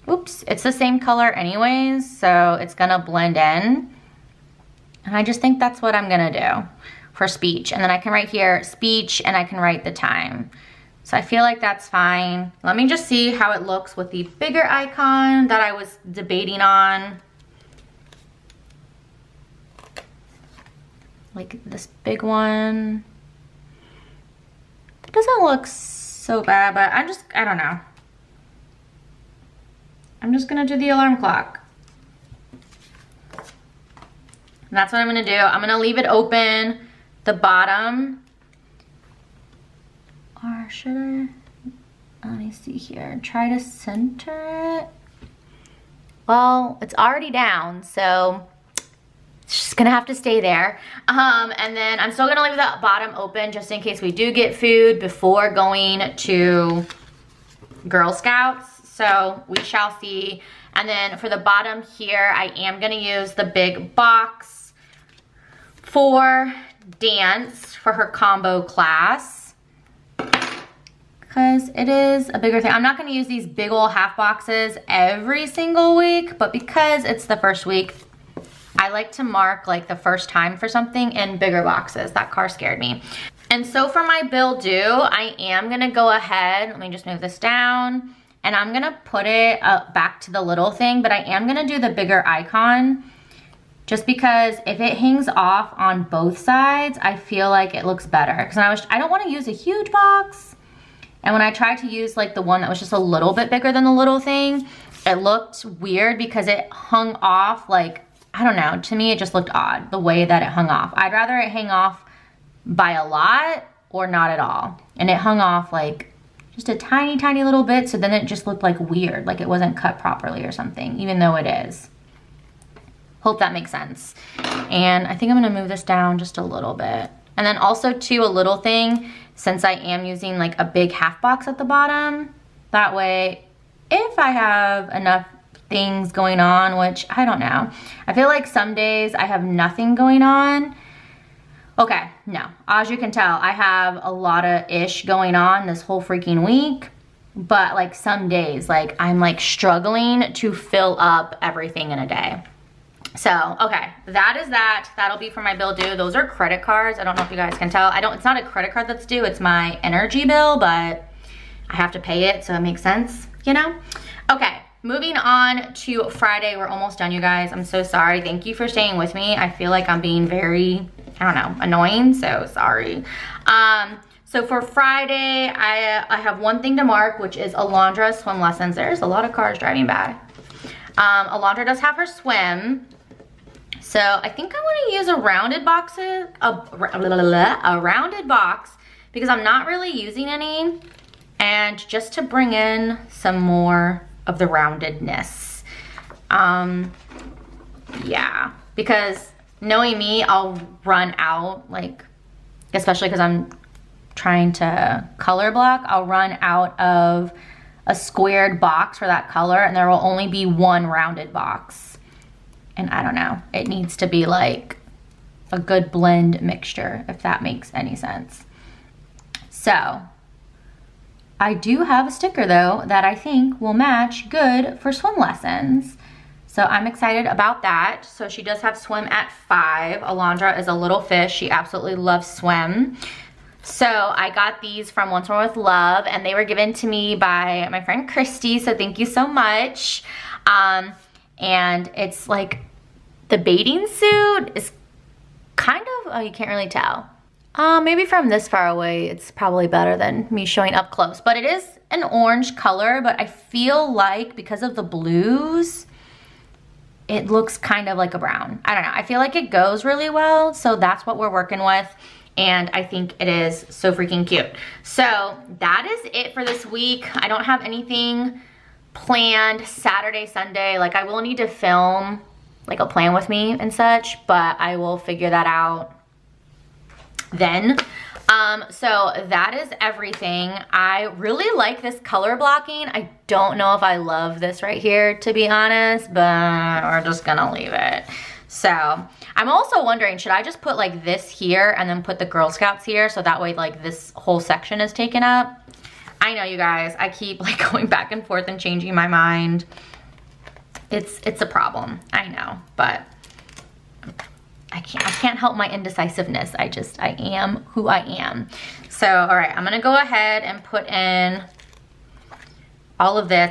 Oops, it's the same color anyways, so it's gonna blend in. And I just think that's what I'm gonna do for speech. And then I can write here speech and I can write the time. So I feel like that's fine. Let me just see how it looks with the bigger icon that I was debating on. Like this big one. It doesn't look so bad, but I don't know. I'm just gonna do the alarm clock. And that's what I'm gonna do. I'm gonna leave it open, the bottom. Or should I? Let me see here. Try to center it. Well, it's already down, so it's just gonna have to stay there. And then I'm still gonna leave that bottom open just in case we do get food before going to Girl Scouts. So we shall see. And then for the bottom here, I am gonna use the big box for dance for her combo class, because it is a bigger thing. I'm not gonna use these big old half boxes every single week, but because it's the first week, I like to mark like the first time for something in bigger boxes. That car scared me. And so for my bill due, I am gonna go ahead, let me just move this down, and I'm gonna put it back to the little thing, but I am gonna do the bigger icon just because if it hangs off on both sides, I feel like it looks better. Because I don't wanna use a huge box. And when I tried to use like the one that was just a little bit bigger than the little thing, it looked weird because it hung off like, I don't know, to me it just looked odd the way that it hung off. I'd rather it hang off by a lot or not at all. And it hung off like just a tiny, tiny little bit, so then it just looked like weird, like it wasn't cut properly or something, even though it is. Hope that makes sense. And I think I'm gonna move this down just a little bit. And then also too, a little thing, since I am using like a big half box at the bottom, that way, if I have enough things going on, which I don't know. I feel like some days I have nothing going on. Okay, no, as you can tell, I have a lot of ish going on this whole freaking week, but like some days, like I'm like struggling to fill up everything in a day. So, okay, that is that. That'll be for my bill due. Those are credit cards. I don't know if you guys can tell. It's not a credit card that's due, it's my energy bill, but I have to pay it, so it makes sense, you know? Okay, moving on to Friday. We're almost done, you guys. I'm so sorry. Thank you for staying with me. I feel like I'm being very, I don't know, annoying, so sorry. So for Friday, I have one thing to mark, which is Alondra's swim lessons. There's a lot of cars driving by. Alondra does have her swim. So I think I want to use a rounded box, a rounded box, because I'm not really using any, and just to bring in some more of the roundedness. Yeah, because knowing me, I'll run out, like, especially because I'm trying to color block, I'll run out of a squared box for that color, and there will only be one rounded box. And I don't know, it needs to be like a good blend mixture, if that makes any sense. So I do have a sticker though that I think will match good for swim lessons. So I'm excited about that. So she does have swim at 5. Alondra is a little fish. She absolutely loves swim. So I got these from Once More with Love, and they were given to me by my friend Christy, so thank you so much. And it's like the bathing suit is kind of, oh, you can't really tell. Maybe from this far away, it's probably better than me showing up close. But it is an orange color, but I feel like because of the blues, it looks kind of like a brown. I don't know. I feel like it goes really well, so that's what we're working with. And I think it is so freaking cute. So that is it for this week. I don't have anything planned Saturday, Sunday. Like, I will need to film like a plan with me and such, but I will figure that out then. So that is everything. I really like this color blocking. I don't know if I love this right here, to be honest, but we're just gonna leave it. So I'm also wondering, should I just put like this here and then put the Girl Scouts here, so that way like this whole section is taken up? I know, you guys, I keep like going back and forth and changing my mind. It's a problem, I know, but I can't help my indecisiveness. I am who I am. So, all right, I'm gonna go ahead and put in all of this.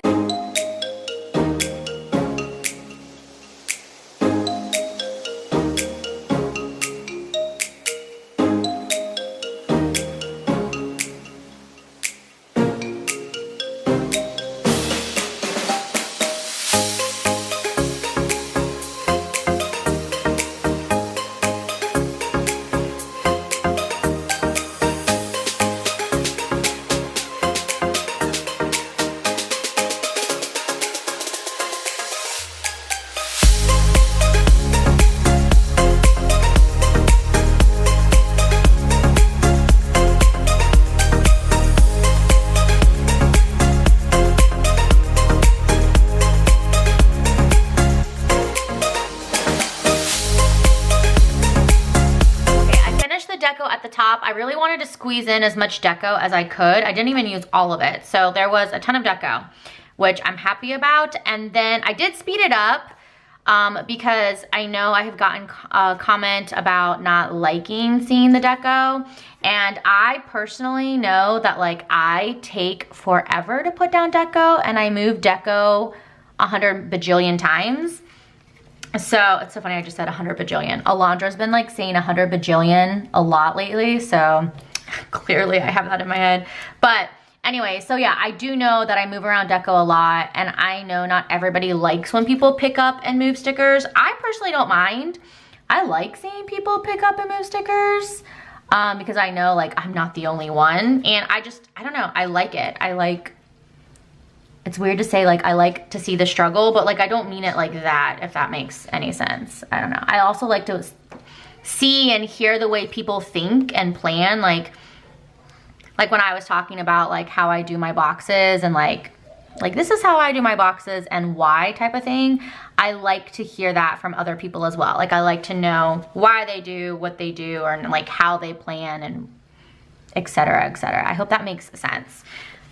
At the top, I really wanted to squeeze in as much deco as I could. I didn't even use all of it, so there was a ton of deco, which I'm happy about. And then I did speed it up because I know I have gotten a comment about not liking seeing the deco, and I personally know that like I take forever to put down deco, and I move deco 100 bajillion times. So it's so funny, I just said 100 bajillion. Alondra's been like saying 100 bajillion a lot lately, so clearly I have that in my head. But anyway, so yeah, I do know that I move around deco a lot, and I know not everybody likes when people pick up and move stickers. I personally don't mind. I like seeing people pick up and move stickers because I know like I'm not the only one, and I don't know, I like it. It's weird to say like I like to see the struggle, but like I don't mean it like that, if that makes any sense. I don't know. I also like to see and hear the way people think and plan, like when I was talking about like how I do my boxes and like like, this is how I do my boxes and why type of thing. I like to hear that from other people as well. Like, I like to know why they do what they do, or like how they plan, and etc., etc. I hope that makes sense.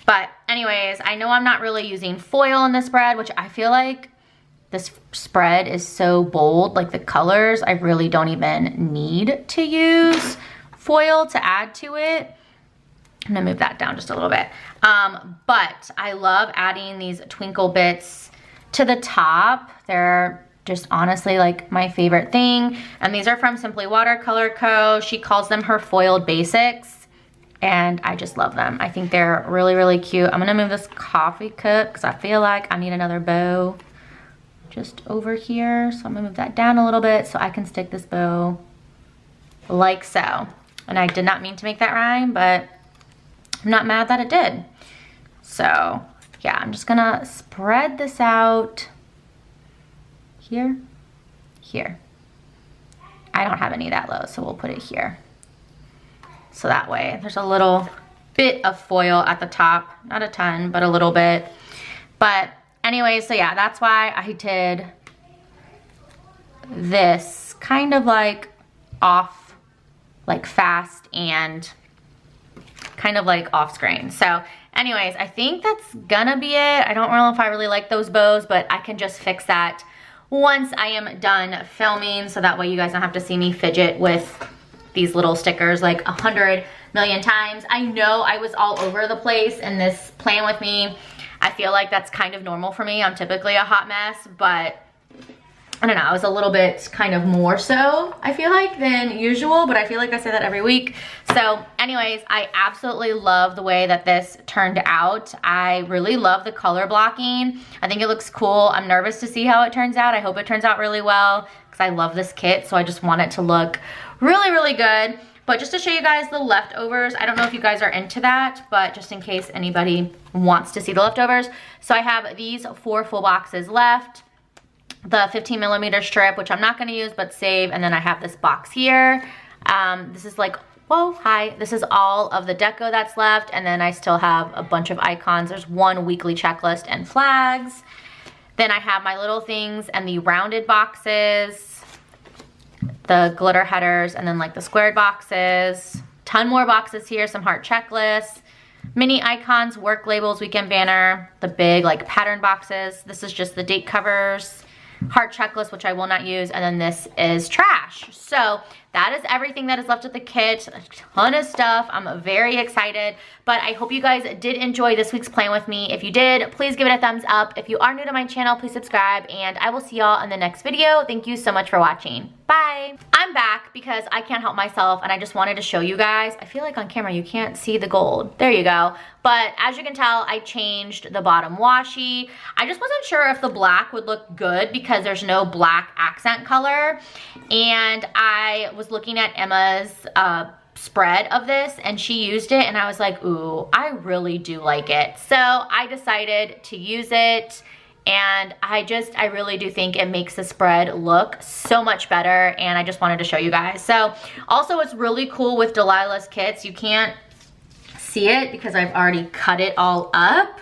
But anyways, I know I'm not really using foil in this spread, which I feel like this spread is so bold, like the colors, I really don't even need to use foil to add to it. I'm gonna move that down just a little bit. But I love adding these twinkle bits to the top. They're just honestly like my favorite thing. And these are from Simply Watercolor Co. She calls them her foiled basics. And I just love them. I think they're really, really cute. I'm gonna move this coffee cup because I feel like I need another bow just over here. So I'm gonna move that down a little bit so I can stick this bow like so. And I did not mean to make that rhyme, but I'm not mad that it did. So yeah, I'm just gonna spread this out here, here. I don't have any of that low, so we'll put it here. So that way there's a little bit of foil at the top, not a ton, but a little bit. But anyway, so yeah, that's why I did this kind of like off, like fast and kind of like off screen. So anyways, I think that's gonna be it. I don't know if I really like those bows, but I can just fix that once I am done filming, so that way you guys don't have to see me fidget with these little stickers like 100 million times. I know I was all over the place in this plan with me. I feel like that's kind of normal for me. I'm typically a hot mess, but I don't know, I was a little bit kind of more so, I feel like, than usual, but I feel like I say that every week. So anyways, I absolutely love the way that this turned out. I really love the color blocking. I think it looks cool. I'm nervous to see how it turns out. I hope it turns out really well because I love this kit, so I just want it to look really, really good. But just to show you guys the leftovers, I don't know if you guys are into that, but just in case anybody wants to see the leftovers. So I have these 4 full boxes left. The 15mm strip, which I'm not gonna use, but save. And then I have this box here. This is like, whoa, hi. This is all of the deco that's left. And then I still have a bunch of icons. There's 1 weekly checklist and flags. Then I have my little things and the rounded boxes, the glitter headers, and then like the squared boxes. Ton more boxes here, some heart checklists, mini icons, work labels, weekend banner, the big like pattern boxes. This is just the date covers, heart checklist, which I will not use, and then this is trash. So that is everything that is left of the kit. A ton of stuff. I'm very excited, but I hope you guys did enjoy this week's plan with me. If you did, please give it a thumbs up. If you are new to my channel, please subscribe, and I will see y'all in the next video. Thank you so much for watching. Bye. I'm back because I can't help myself, and I just wanted to show you guys. I feel like on camera you can't see the gold. There you go. But as you can tell, I changed the bottom washi. I just wasn't sure if the black would look good because there's no black accent color, and I was looking at Emma's spread of this, and she used it, and I was like, ooh, I really do like it. So I decided to use it, and I really do think it makes the spread look so much better, and I just wanted to show you guys. So also what's really cool with Delilah's kits, you can't see it because I've already cut it all up,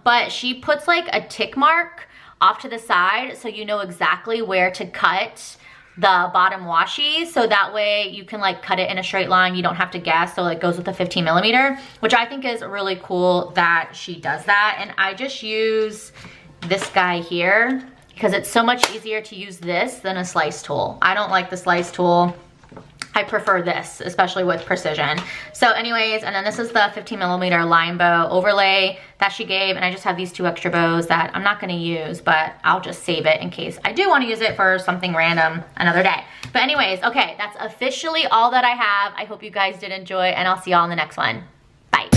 but she puts like a tick mark off to the side so you know exactly where to cut the bottom washi, so that way you can like cut it in a straight line. You don't have to guess, so it goes with the 15mm, which I think is really cool that she does that. And I just use this guy here because it's so much easier to use this than a slice tool. I don't like the slice tool. I prefer this, especially with precision. So anyways, and then this is the 15mm line bow overlay that she gave, and I just have these 2 extra bows that I'm not gonna use, but I'll just save it in case I do wanna use it for something random another day. But anyways, okay, that's officially all that I have. I hope you guys did enjoy, and I'll see y'all in the next one. Bye.